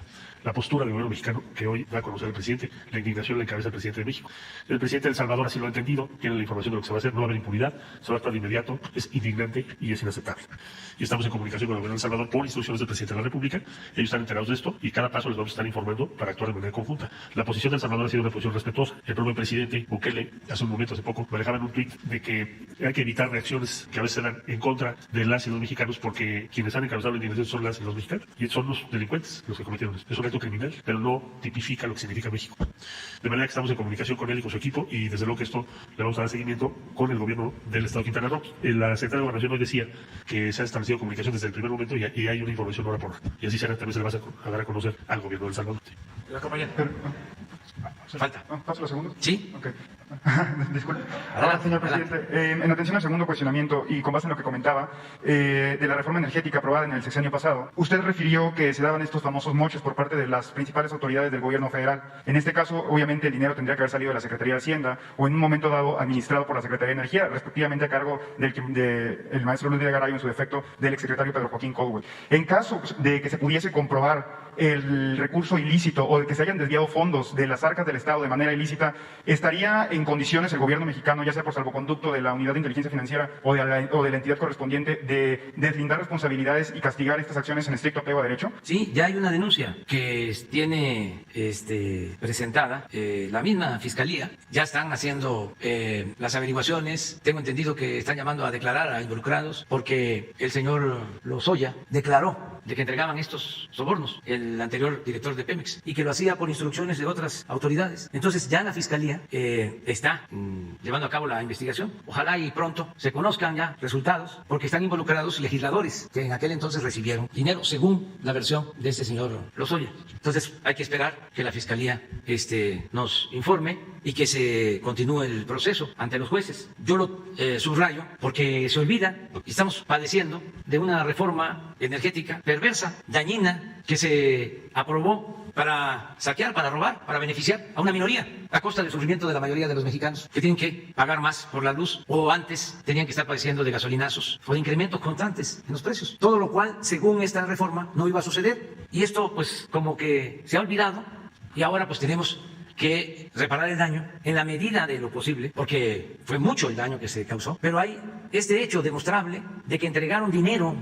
la postura del gobierno mexicano que hoy va a conocer el presidente. La indignación la encabeza el presidente de México. El presidente de El Salvador así lo ha entendido, tiene la información de lo que se va a hacer, no va a haber impunidad, se va a actuar de inmediato, es indignante y es inaceptable. Y estamos en comunicación con el gobierno de El Salvador por instrucciones del presidente de la República. Ellos están enterados de esto y cada paso les vamos a estar informando para actuar de manera conjunta. La posición de El Salvador ha sido una posición respetuosa. El propio presidente Bukele, hace un momento, hace poco, manejaba en un tuit de que hay que evitar reacciones que a veces se dan en contra de las y los mexicanos porque quienes han encabezado la indignación son las y los mexicanos y son los delincuentes los que cometieron esto. Es un acto criminal, pero no tipifica lo que significa México. De manera que estamos en comunicación con él y con su equipo y desde luego que esto le vamos a dar seguimiento con el gobierno del Estado de Quintana Roo. La Secretaría de Gobernación hoy decía que se ha establecido comunicación desde el primer momento y hay una información hora por hora. Y así será, también se le va a dar a conocer al gobierno de El Salvador. La compañera. Falta. ¿Paso la segunda? Sí. Okay. Disculpe. Ahora, señor presidente, en atención al segundo cuestionamiento y con base en lo que comentaba de la reforma energética aprobada en el sexenio pasado, usted refirió que se daban estos famosos moches por parte de las principales autoridades del gobierno federal. En este caso, obviamente, el dinero tendría que haber salido de la Secretaría de Hacienda o en un momento dado administrado por la Secretaría de Energía, respectivamente a cargo del maestro Luis de Garay, en su defecto del exsecretario Pedro Joaquín Caldwell. En caso de que se pudiese comprobar el recurso ilícito o de que se hayan desviado fondos de las arcas del Estado de manera ilícita, ¿estaría en condiciones el gobierno mexicano, ya sea por salvoconducto de la Unidad de Inteligencia Financiera o de la entidad correspondiente, de deslindar responsabilidades y castigar estas acciones en estricto apego a derecho? Sí, ya hay una denuncia que tiene presentada la misma Fiscalía. Ya están haciendo las averiguaciones. Tengo entendido que están llamando a declarar a involucrados porque el señor Lozoya declaró de que entregaban estos sobornos, el anterior director de Pemex, y que lo hacía por instrucciones de otras autoridades. Entonces ya la Fiscalía está llevando a cabo la investigación. Ojalá y pronto se conozcan ya resultados, porque están involucrados legisladores que en aquel entonces recibieron dinero, según la versión de este señor Lozoya. Entonces hay que esperar que la Fiscalía nos informe y que se continúe el proceso ante los jueces. Yo lo subrayo porque se olvida, estamos padeciendo de una reforma energética perversa, dañina, que se aprobó para saquear, para robar, para beneficiar a una minoría, a costa del sufrimiento de la mayoría de los mexicanos, que tienen que pagar más por la luz, o antes tenían que estar padeciendo de gasolinazos o de incrementos constantes en los precios. Todo lo cual, según esta reforma, no iba a suceder. Y esto, pues, como que se ha olvidado, y ahora pues tenemos que reparar el daño en la medida de lo posible, porque fue mucho el daño que se causó, pero hay este hecho demostrable de que entregaron dinero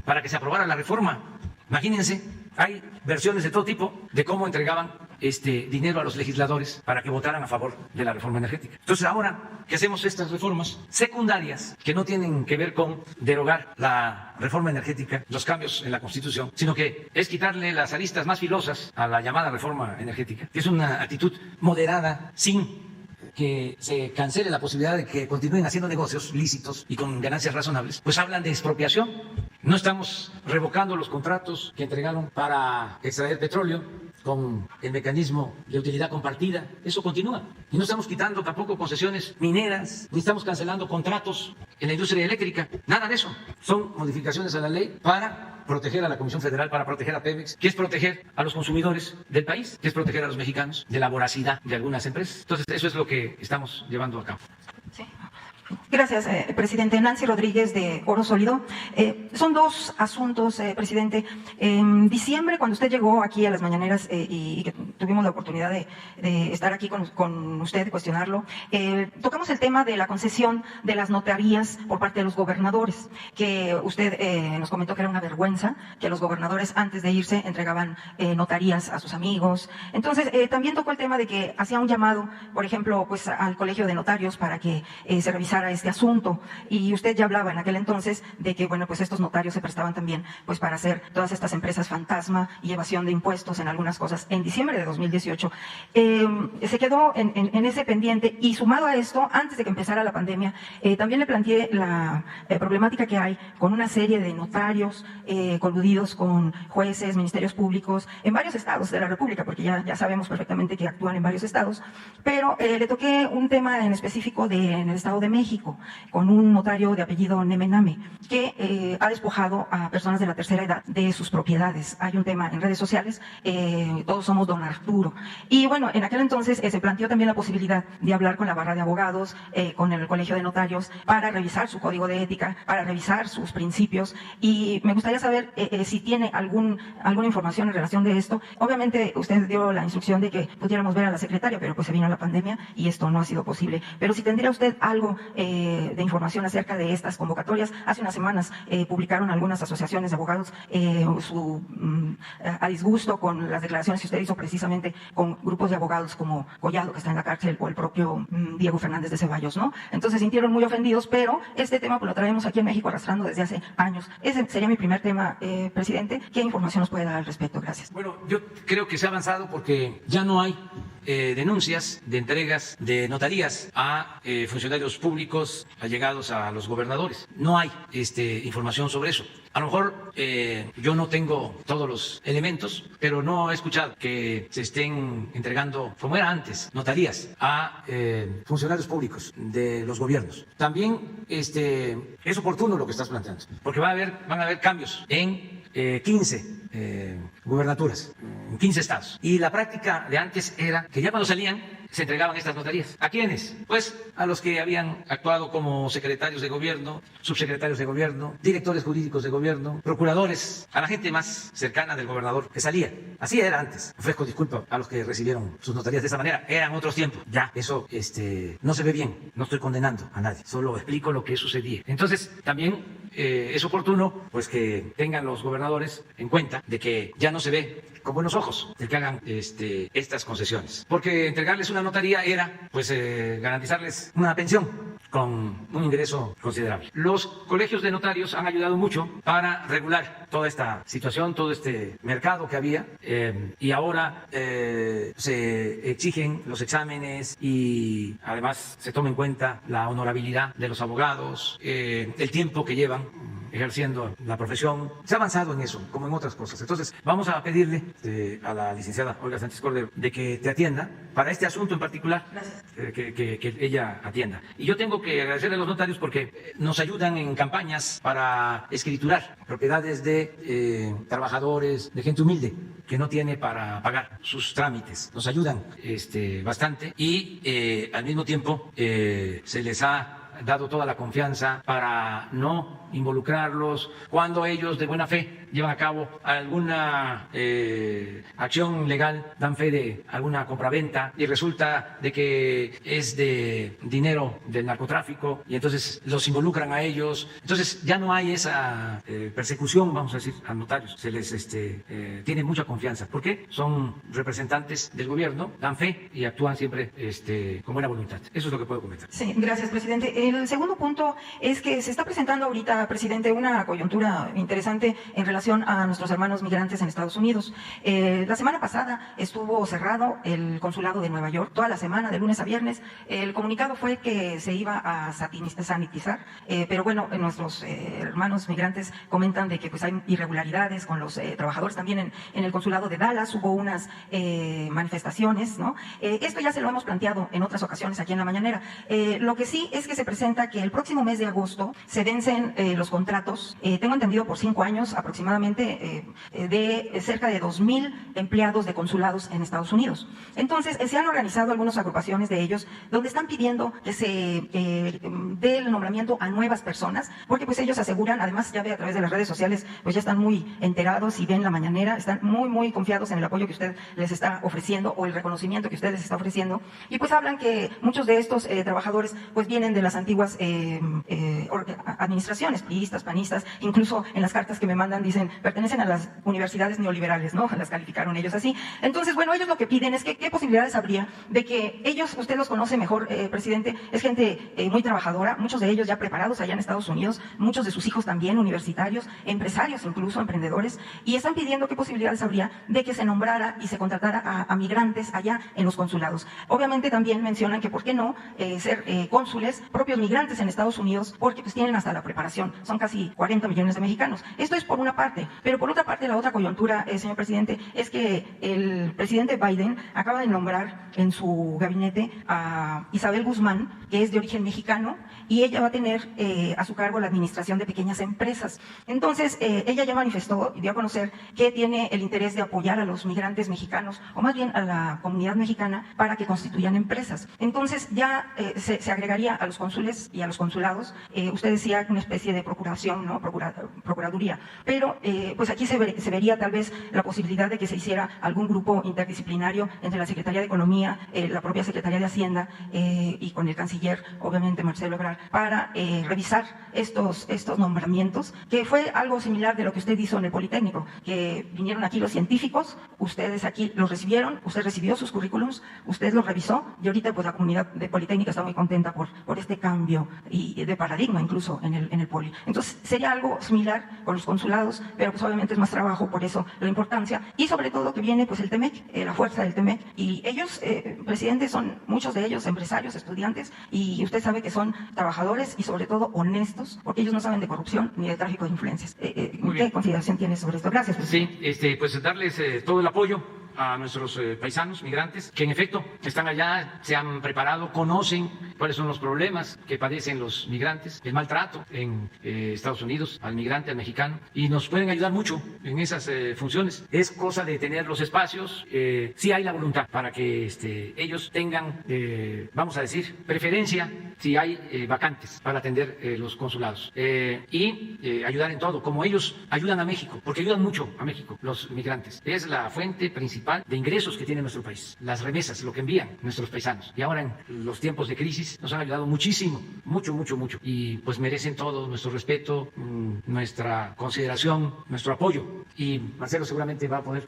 para que se aprobara la reforma. Imagínense, hay versiones de todo tipo de cómo entregaban dinero a los legisladores para que votaran a favor de la reforma energética. Entonces ahora que hacemos estas reformas secundarias que no tienen que ver con derogar la reforma energética, los cambios en la Constitución, sino que es quitarle las aristas más filosas a la llamada reforma energética, que es una actitud moderada, sin que se cancele la posibilidad de que continúen haciendo negocios lícitos y con ganancias razonables, pues hablan de expropiación. No estamos revocando los contratos que entregaron para extraer petróleo, con el mecanismo de utilidad compartida, eso continúa. Y no estamos quitando tampoco concesiones mineras, ni estamos cancelando contratos en la industria eléctrica, nada de eso. Son modificaciones a la ley para proteger a la Comisión Federal, para proteger a Pemex, que es proteger a los consumidores del país, que es proteger a los mexicanos de la voracidad de algunas empresas. Entonces, eso es lo que estamos llevando a cabo. Sí. Gracias, presidente. Nancy Rodríguez, de Oro Sólido. Son dos asuntos, presidente. En diciembre, cuando usted llegó aquí a las mañaneras y que tuvimos la oportunidad de estar aquí con usted, de cuestionarlo, tocamos el tema de la concesión de las notarías por parte de los gobernadores, que usted nos comentó que era una vergüenza que los gobernadores antes de irse entregaban notarías a sus amigos. Entonces, también tocó el tema de que hacía un llamado, por ejemplo, pues al Colegio de Notarios para que se revisara este asunto, y usted ya hablaba en aquel entonces de que, bueno, pues estos notarios se prestaban también pues para hacer todas estas empresas fantasma y evasión de impuestos en algunas cosas. En diciembre de 2018 se quedó en ese pendiente, y sumado a esto, antes de que empezara la pandemia, también le planteé la problemática que hay con una serie de notarios coludidos con jueces, ministerios públicos en varios estados de la República, porque ya sabemos perfectamente que actúan en varios estados, pero le toqué un tema en específico en el Estado de México, con un notario de apellido Nemename, que ha despojado a personas de la tercera edad de sus propiedades. Hay un tema en redes sociales, todos somos don Arturo. Y bueno, en aquel entonces se planteó también la posibilidad de hablar con la barra de abogados, con el Colegio de Notarios, para revisar su código de ética, para revisar sus principios, y me gustaría saber si tiene alguna información en relación de esto. Obviamente usted dio la instrucción de que pudiéramos ver a la secretaria, pero pues se vino la pandemia y esto no ha sido posible. Pero si tendría usted algo de información acerca de estas convocatorias. Hace unas semanas publicaron algunas asociaciones de abogados a disgusto con las declaraciones que usted hizo precisamente con grupos de abogados como Collado, que está en la cárcel, o el propio Diego Fernández de Ceballos, ¿no? Entonces se sintieron muy ofendidos, pero este tema pues lo traemos aquí en México arrastrando desde hace años. Ese sería mi primer tema, presidente. ¿Qué información nos puede dar al respecto? Gracias. Bueno, yo creo que se ha avanzado porque ya no hay denuncias de entregas de notarías a funcionarios públicos allegados a los gobernadores. No hay información sobre eso. A lo mejor yo no tengo todos los elementos, pero no he escuchado que se estén entregando, como era antes, notarías a funcionarios públicos de los gobiernos. También es oportuno lo que estás planteando, porque van a haber cambios en 15 gubernaturas, en 15 estados. Y la práctica de antes era que ya cuando salían se entregaban estas notarías. ¿A quiénes? Pues a los que habían actuado como secretarios de gobierno, subsecretarios de gobierno, directores jurídicos de gobierno, procuradores, a la gente más cercana del gobernador que salía. Así era antes. Ofrezco disculpa a los que recibieron sus notarías de esa manera. Eran otros tiempos. Ya, eso no se ve bien. No estoy condenando a nadie. Solo explico lo que sucedía. Entonces, también es oportuno pues que tengan los gobernadores en cuenta de que ya no se ve con buenos ojos el que hagan estas concesiones. Porque entregarles una notaría era pues garantizarles una pensión con un ingreso considerable. Los colegios de notarios han ayudado mucho para regular toda esta situación, todo este mercado que había, y ahora se exigen los exámenes y además se toma en cuenta la honorabilidad de los abogados, el tiempo que llevan ejerciendo la profesión. Se ha avanzado en eso, como en otras cosas. Entonces, vamos a pedirle a la licenciada Olga Sánchez Cordero de que te atienda para este asunto en particular, que ella atienda. Y yo tengo que agradecerle a los notarios porque nos ayudan en campañas para escriturar propiedades de trabajadores, de gente humilde que no tiene para pagar sus trámites. Nos ayudan bastante y al mismo tiempo se les ha dado toda la confianza para no involucrarlos cuando ellos de buena fe llevan a cabo alguna acción legal, dan fe de alguna compraventa y resulta de que es de dinero del narcotráfico y entonces los involucran a ellos. Entonces ya no hay esa persecución, vamos a decir, a notarios. Se les tiene mucha confianza porque son representantes del gobierno, dan fe y actúan siempre con buena voluntad. Eso es lo que puedo comentar. Sí, gracias, presidente. El segundo punto es que se está presentando ahorita, presidente, una coyuntura interesante en relación a nuestros hermanos migrantes en Estados Unidos. La semana pasada estuvo cerrado el consulado de Nueva York, toda la semana, de lunes a viernes. El comunicado fue que se iba a sanitizar, pero bueno, nuestros hermanos migrantes comentan de que pues hay irregularidades con los trabajadores. También en el consulado de Dallas hubo unas manifestaciones, ¿no? Esto ya se lo hemos planteado en otras ocasiones aquí en la mañanera. Lo que sí es que se presenta que el próximo mes de agosto se vencen los contratos, tengo entendido por 5 años aproximadamente, de cerca de 2,000 empleados de consulados en Estados Unidos. Entonces, se han organizado algunas agrupaciones de ellos donde están pidiendo que se dé el nombramiento a nuevas personas, porque pues ellos aseguran, además ya ve a través de las redes sociales, pues ya están muy enterados y ven la mañanera, están muy confiados en el apoyo que usted les está ofreciendo o el reconocimiento que usted les está ofreciendo, y pues hablan que muchos de estos trabajadores pues vienen de las antiguas administraciones, priistas, panistas, incluso en las cartas que me mandan dicen, pertenecen a las universidades neoliberales, ¿no? Las calificaron ellos así. Entonces, bueno, ellos lo que piden es que qué posibilidades habría de que ellos, usted los conoce mejor, presidente, es gente muy trabajadora, muchos de ellos ya preparados allá en Estados Unidos, muchos de sus hijos también universitarios, empresarios incluso, emprendedores, y están pidiendo qué posibilidades habría de que se nombrara y se contratara a migrantes allá en los consulados. Obviamente también mencionan que por qué no ser cónsules, propios migrantes en Estados Unidos, porque pues tienen hasta la preparación, son casi 40 millones de mexicanos. Esto es por una parte, pero por otra parte la otra coyuntura, señor presidente, es que el presidente Biden acaba de nombrar en su gabinete a Isabel Guzmán, que es de origen mexicano, y ella va a tener a su cargo la administración de pequeñas empresas. Entonces, ella ya manifestó y dio a conocer que tiene el interés de apoyar a los migrantes mexicanos, o más bien a la comunidad mexicana, para que constituyan empresas. Entonces, ya se agregaría a los cónsules y a los consulados, usted decía una especie de procuración, ¿no? Procuraduría. Pero, pues aquí se vería tal vez la posibilidad de que se hiciera algún grupo interdisciplinario entre la Secretaría de Economía, la propia Secretaría de Hacienda y con el canciller, obviamente Marcelo Ebrard, para revisar estos nombramientos, que fue algo similar de lo que usted hizo en el Politécnico, que vinieron aquí los científicos, ustedes aquí los recibieron, usted recibió sus currículums, usted los revisó, y ahorita pues la comunidad de Politécnica está muy contenta por este cambio y de paradigma incluso en el Poli. Entonces sería algo similar con los consulados, pero pues obviamente es más trabajo, por eso la importancia, y sobre todo que viene pues el TEMEC, la fuerza del TEMEC, y ellos, presidente, son muchos de ellos empresarios, estudiantes, y usted sabe que son trabajadores y sobre todo honestos, porque ellos no saben de corrupción ni de tráfico de influencias. ¿Qué consideración tiene sobre esto? Gracias, presidente. Sí, pues darles todo el apoyo a nuestros paisanos migrantes que en efecto están allá, se han preparado, conocen cuáles son los problemas que padecen los migrantes, el maltrato en Estados Unidos al migrante, al mexicano, y nos pueden ayudar mucho en esas funciones. Es cosa de tener los espacios, sí hay la voluntad para que ellos tengan, vamos a decir, preferencia si hay vacantes para atender los consulados y ayudar en todo, como ellos ayudan a México, porque ayudan mucho a México los migrantes. Es la fuente principal de ingresos que tiene nuestro país, las remesas, lo que envían nuestros paisanos. Y ahora en los tiempos de crisis nos han ayudado muchísimo, mucho, y pues merecen todo nuestro respeto, nuestra consideración, nuestro apoyo. Y Marcelo seguramente va a poder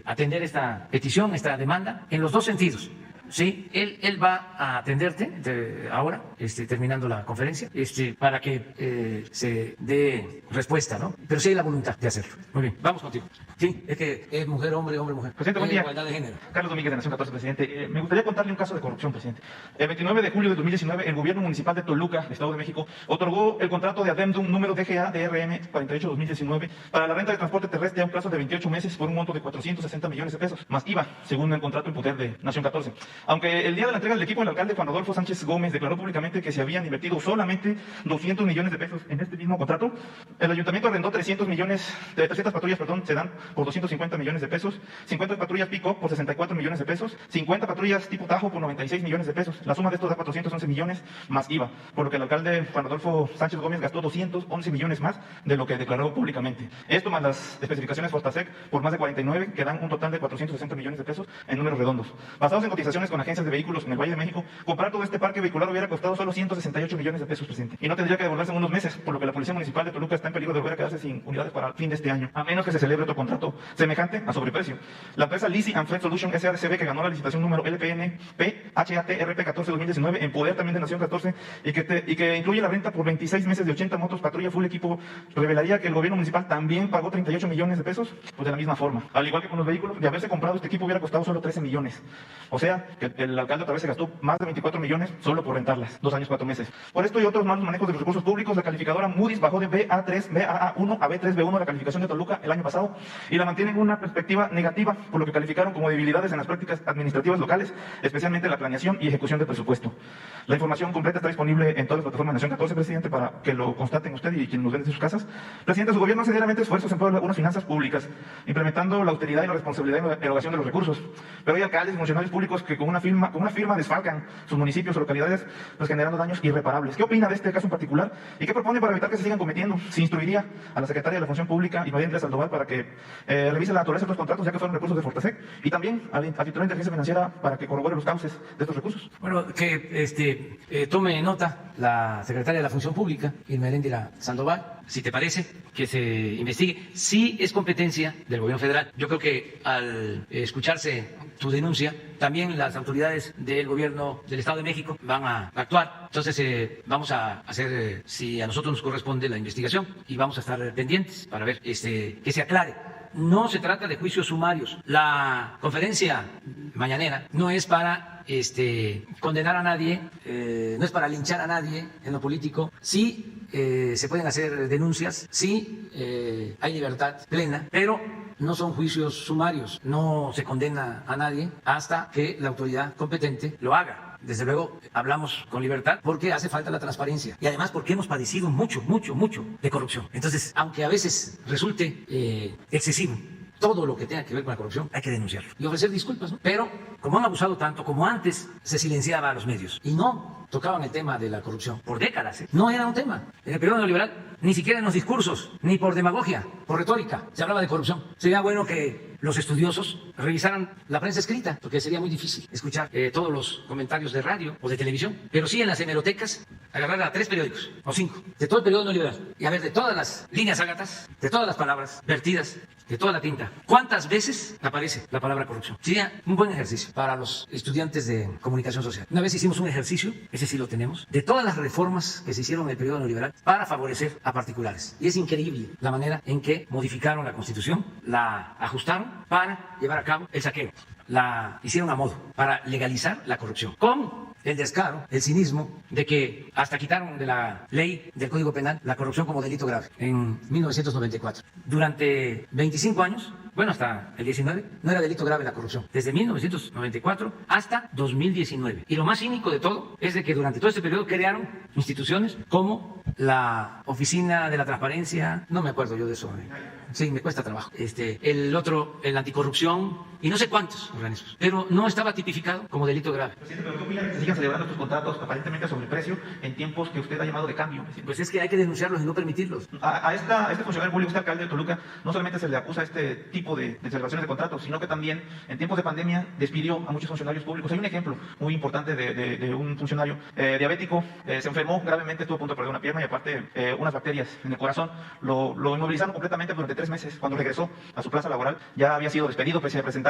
atender esta petición, esta demanda, en los dos sentidos. Sí, él va a atenderte ahora, terminando la conferencia, para que se dé respuesta, ¿no? Pero sí hay la voluntad de hacerlo. Muy bien, vamos contigo. Sí, es que es mujer, hombre, mujer. Presidente, buen día. Igualdad de género. Carlos Domínguez, de Nación 14, presidente. Me gustaría contarle un caso de corrupción, presidente. El 29 de julio de 2019, el gobierno municipal de Toluca, Estado de México, otorgó el contrato de Adendum número DGA DRM 48-2019 para la renta de transporte terrestre a un plazo de 28 meses por un monto de 460 millones de pesos, más IVA, según el contrato en poder de Nación 14. Aunque el día de la entrega del equipo, el alcalde Juan Rodolfo Sánchez Gómez declaró públicamente que se habían invertido solamente 200 millones de pesos en este mismo contrato, el ayuntamiento arrendó 300 patrullas, sedán por 250 millones de pesos, 50 patrullas pick-up por 64 millones de pesos, 50 patrullas tipo Tajo por 96 millones de pesos. La suma de esto da 411 millones más IVA, por lo que el alcalde Juan Rodolfo Sánchez Gómez gastó 211 millones más de lo que declaró públicamente. Esto más las especificaciones Fortasec por más de 49, que dan un total de 460 millones de pesos en números redondos. Basados en cotizaciones negociaciones con agencias de vehículos en el Valle de México, comprar todo este parque vehicular hubiera costado solo 168 millones de pesos, presidente. Y no tendría que devolverse en unos meses, por lo que la Policía Municipal de Toluca está en peligro de volver a quedarse sin unidades para el fin de este año, a menos que se celebre otro contrato semejante a sobreprecio. La empresa Lisi and Fleet Solution SADCB, que ganó la licitación número LPNP HATRP 14-2019 en poder también de Nación 14 y que incluye la renta por 26 meses de 80 motos patrulla full equipo, revelaría que el gobierno municipal también pagó 38 millones de pesos, pues de la misma forma. Al igual que con los vehículos, de haberse comprado este equipo hubiera costado solo 13 millones. O sea, que el alcalde otra vez se gastó más de 24 millones solo por rentarlas, 2 años, 4 meses. Por esto y otros malos manejos de los recursos públicos, la calificadora Moody's bajó de BA1 a B3B1 la calificación de Toluca el año pasado y la mantiene en una perspectiva negativa, por lo que calificaron como debilidades en las prácticas administrativas locales, especialmente la planeación y ejecución del presupuesto. La información completa está disponible en todas las plataformas de Nación 14, presidente, para que lo constaten usted y quienes nos ven desde sus casas. Presidente, su gobierno hace diariamente esfuerzos en pro de unas finanzas públicas, implementando la austeridad y la responsabilidad en la erogación de los recursos. Pero hay alcaldes y funcionarios públicos que con una firma desfalcan sus municipios o localidades, pues generando daños irreparables. ¿Qué opina de este caso en particular y qué propone para evitar que se sigan cometiendo? Se instruiría a la Secretaria de la Función Pública, María Andrea Sandoval, para que revise la naturaleza de estos contratos, ya que fueron recursos de Fortasec, y también al titular de Inteligencia Financiera para que corrobore los cauces de estos recursos. Bueno, que tome nota la Secretaria de la Función Pública, Irmeréndira Sandoval, si te parece, que se investigue. Sí es competencia del gobierno federal. Yo creo que al escucharse tu denuncia, también las autoridades del gobierno del Estado de México van a actuar. Entonces vamos a hacer, si a nosotros nos corresponde, la investigación y vamos a estar pendientes para ver que se aclare. No se trata de juicios sumarios. La conferencia mañanera no es para condenar a nadie, no es para linchar a nadie en lo político. Sí se pueden hacer denuncias, sí hay libertad plena, pero no son juicios sumarios. No se condena a nadie hasta que la autoridad competente lo haga. Desde luego hablamos con libertad porque hace falta la transparencia y además porque hemos padecido mucho de corrupción. Entonces, aunque a veces resulte excesivo todo lo que tenga que ver con la corrupción, hay que denunciarlo y ofrecer disculpas, ¿no? Pero como han abusado tanto, como antes se silenciaba a los medios y no tocaban el tema de la corrupción por décadas, no era un tema. En el periodo neoliberal, ni siquiera en los discursos, ni por demagogia, por retórica, se hablaba de corrupción. Sería bueno que los estudiosos revisaran la prensa escrita, porque sería muy difícil escuchar todos los comentarios de radio o de televisión, pero sí en las hemerotecas, agarrar a 3 periódicos o 5 de todo el periodo neoliberal y a ver de todas las líneas ágatas, de todas las palabras vertidas, de toda la tinta, ¿cuántas veces aparece la palabra corrupción? Sería un buen ejercicio para los estudiantes de comunicación social. Una vez hicimos un ejercicio, ese sí lo tenemos, de todas las reformas que se hicieron en el periodo neoliberal para favorecer a particulares. Y es increíble la manera en que modificaron la Constitución, la ajustaron para llevar a cabo el saqueo. La hicieron a modo para legalizar la corrupción. Con el descaro, el cinismo de que hasta quitaron de la ley del Código Penal la corrupción como delito grave en 1994. Durante 25 años, bueno, hasta el 19, no era delito grave la corrupción. Desde 1994 hasta 2019. Y lo más cínico de todo es de que durante todo este periodo crearon instituciones como la Oficina de la Transparencia, no me acuerdo yo de eso, sí, me cuesta trabajo. El otro, el anticorrupción y no sé cuántos organismos, pero no estaba tipificado como delito grave. Presidente, ¿pero qué opina que se sigan celebrando estos contratos aparentemente a sobreprecio en tiempos que usted ha llamado de cambio? Presidente? Pues es que hay que denunciarlos y no permitirlos. A este funcionario público, este alcalde de Toluca, no solamente se le acusa este tipo de celebraciones de contratos, sino que también en tiempos de pandemia despidió a muchos funcionarios públicos. Hay un ejemplo muy importante de un funcionario diabético, se enfermó gravemente, estuvo a punto de perder una pierna y aparte unas bacterias en el corazón. Lo inmovilizaron completamente durante 3 meses. Cuando regresó a su plaza laboral ya había sido despedido pese a presentar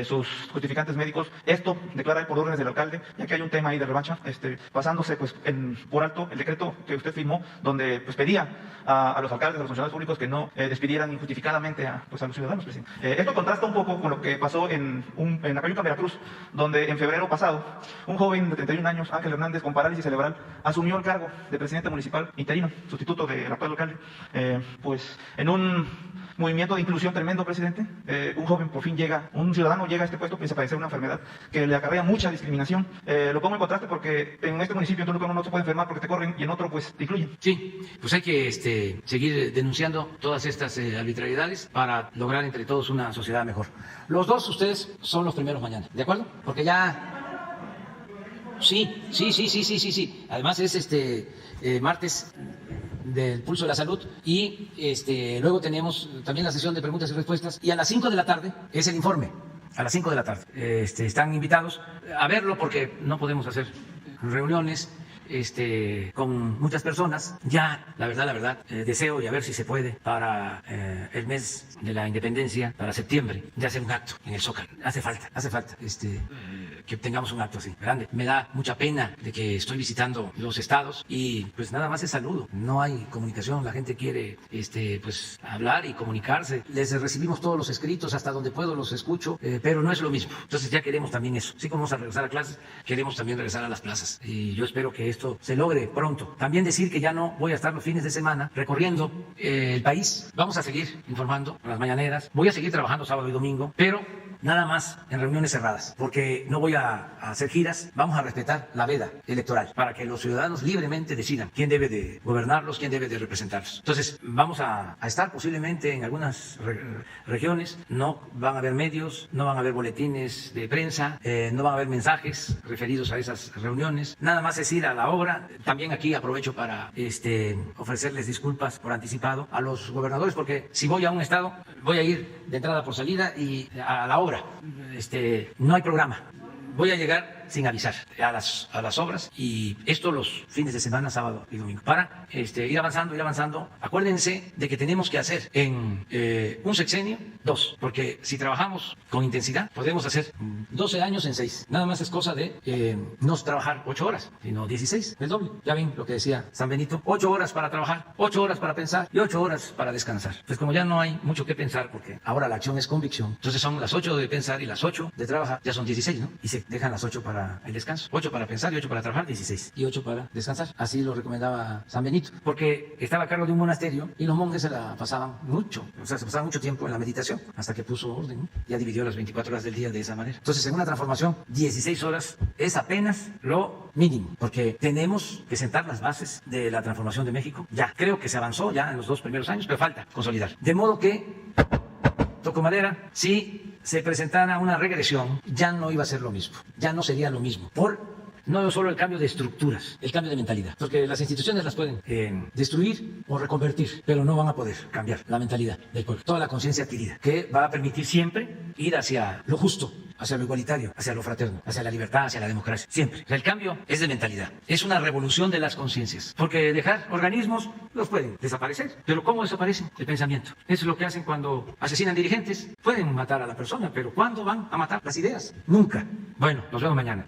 sus justificantes médicos. Esto declara él por órdenes del alcalde, ya que hay un tema ahí de revancha, pasándose pues por alto el decreto que usted firmó, donde pues pedía a los alcaldes, a los funcionarios públicos que no despidieran injustificadamente a los ciudadanos, presidente. Esto contrasta un poco con lo que pasó en Acayuca, Veracruz, donde en febrero pasado un joven de 31 años, Ángel Hernández, con parálisis cerebral, asumió el cargo de presidente municipal interino, sustituto del actual alcalde. Pues en un movimiento de inclusión tremendo, presidente, un ciudadano llega a este puesto pese a padecer una enfermedad que le acarrea mucha discriminación. Lo pongo en contraste porque en este municipio en Toluca uno no se puede enfermar porque te corren y en otro pues te incluyen. Sí, pues hay que seguir denunciando todas estas arbitrariedades para lograr entre todos una sociedad mejor. Los dos ustedes son los primeros mañana, ¿de acuerdo? Porque ya... Sí. Además es martes del Pulso de la Salud y luego tenemos también la sesión de preguntas y respuestas y a las 5 de la tarde es el informe a las 5 de la tarde. Están invitados a verlo porque no podemos hacer reuniones con muchas personas. Ya, la verdad, deseo y a ver si se puede para el mes de la independencia, para septiembre, ya hacer un acto en el Zócalo. Hace falta que tengamos un acto así, grande. Me da mucha pena de que estoy visitando los estados y pues nada más es saludo. No hay comunicación, la gente quiere pues hablar y comunicarse. Les recibimos todos los escritos, hasta donde puedo los escucho, pero no es lo mismo. Entonces ya queremos también eso. Así como vamos a regresar a clases, queremos también regresar a las plazas. Y yo espero que esto se logre pronto. También decir que ya no voy a estar los fines de semana recorriendo el país. Vamos a seguir informando a las mañaneras. Voy a seguir trabajando sábado y domingo, pero nada más en reuniones cerradas, porque no voy a hacer giras. Vamos a respetar la veda electoral para que los ciudadanos libremente decidan quién debe de gobernarlos, quién debe de representarlos. Entonces vamos a estar posiblemente en algunas regiones. No van a haber medios, no van a haber boletines de prensa, no van a haber mensajes referidos a esas reuniones. Nada más es ir a la obra. También aquí aprovecho para ofrecerles disculpas por anticipado a los gobernadores, porque si voy a un estado voy a ir de entrada por salida y a la obra. No hay programa. Voy a llegar sin avisar a las obras, y esto los fines de semana, sábado y domingo, para ir avanzando. Acuérdense de que tenemos que hacer en un sexenio 2, porque si trabajamos con intensidad podemos hacer 12 años en 6. Nada más es cosa de no trabajar 8 horas, sino 16, el doble. Ya ven lo que decía San Benito: 8 horas para trabajar, 8 horas para pensar y 8 horas para descansar. Pues como ya no hay mucho que pensar, porque ahora la acción es convicción, entonces son las 8 de pensar y las 8 de trabajar, ya son 16, ¿no? Y se dejan las 8 para el descanso. 8 para pensar y 8 para trabajar, 16. Y 8 para descansar. Así lo recomendaba San Benito, porque estaba a cargo de un monasterio y los monjes se la pasaban mucho, se pasaban mucho tiempo en la meditación, hasta que puso orden, ¿no? Ya dividió las 24 horas del día de esa manera. Entonces, en una transformación, 16 horas es apenas lo mínimo, porque tenemos que sentar las bases de la transformación de México. Ya, creo que se avanzó ya en los 2 primeros años, pero falta consolidar. De modo que, toco madera, si se presentara una regresión, ya no iba a ser lo mismo, ya no sería lo mismo, no solo el cambio de estructuras, el cambio de mentalidad, porque las instituciones las pueden destruir o reconvertir, pero no van a poder cambiar la mentalidad del pueblo, toda la conciencia adquirida, que va a permitir siempre ir hacia lo justo, hacia lo igualitario, hacia lo fraterno, hacia la libertad, hacia la democracia, siempre. El cambio es de mentalidad, es una revolución de las conciencias, porque dejar organismos los pueden desaparecer, pero ¿cómo desaparecen? El pensamiento. Eso es lo que hacen cuando asesinan dirigentes. Pueden matar a la persona, pero ¿cuándo van a matar las ideas? Nunca. Bueno, nos vemos mañana.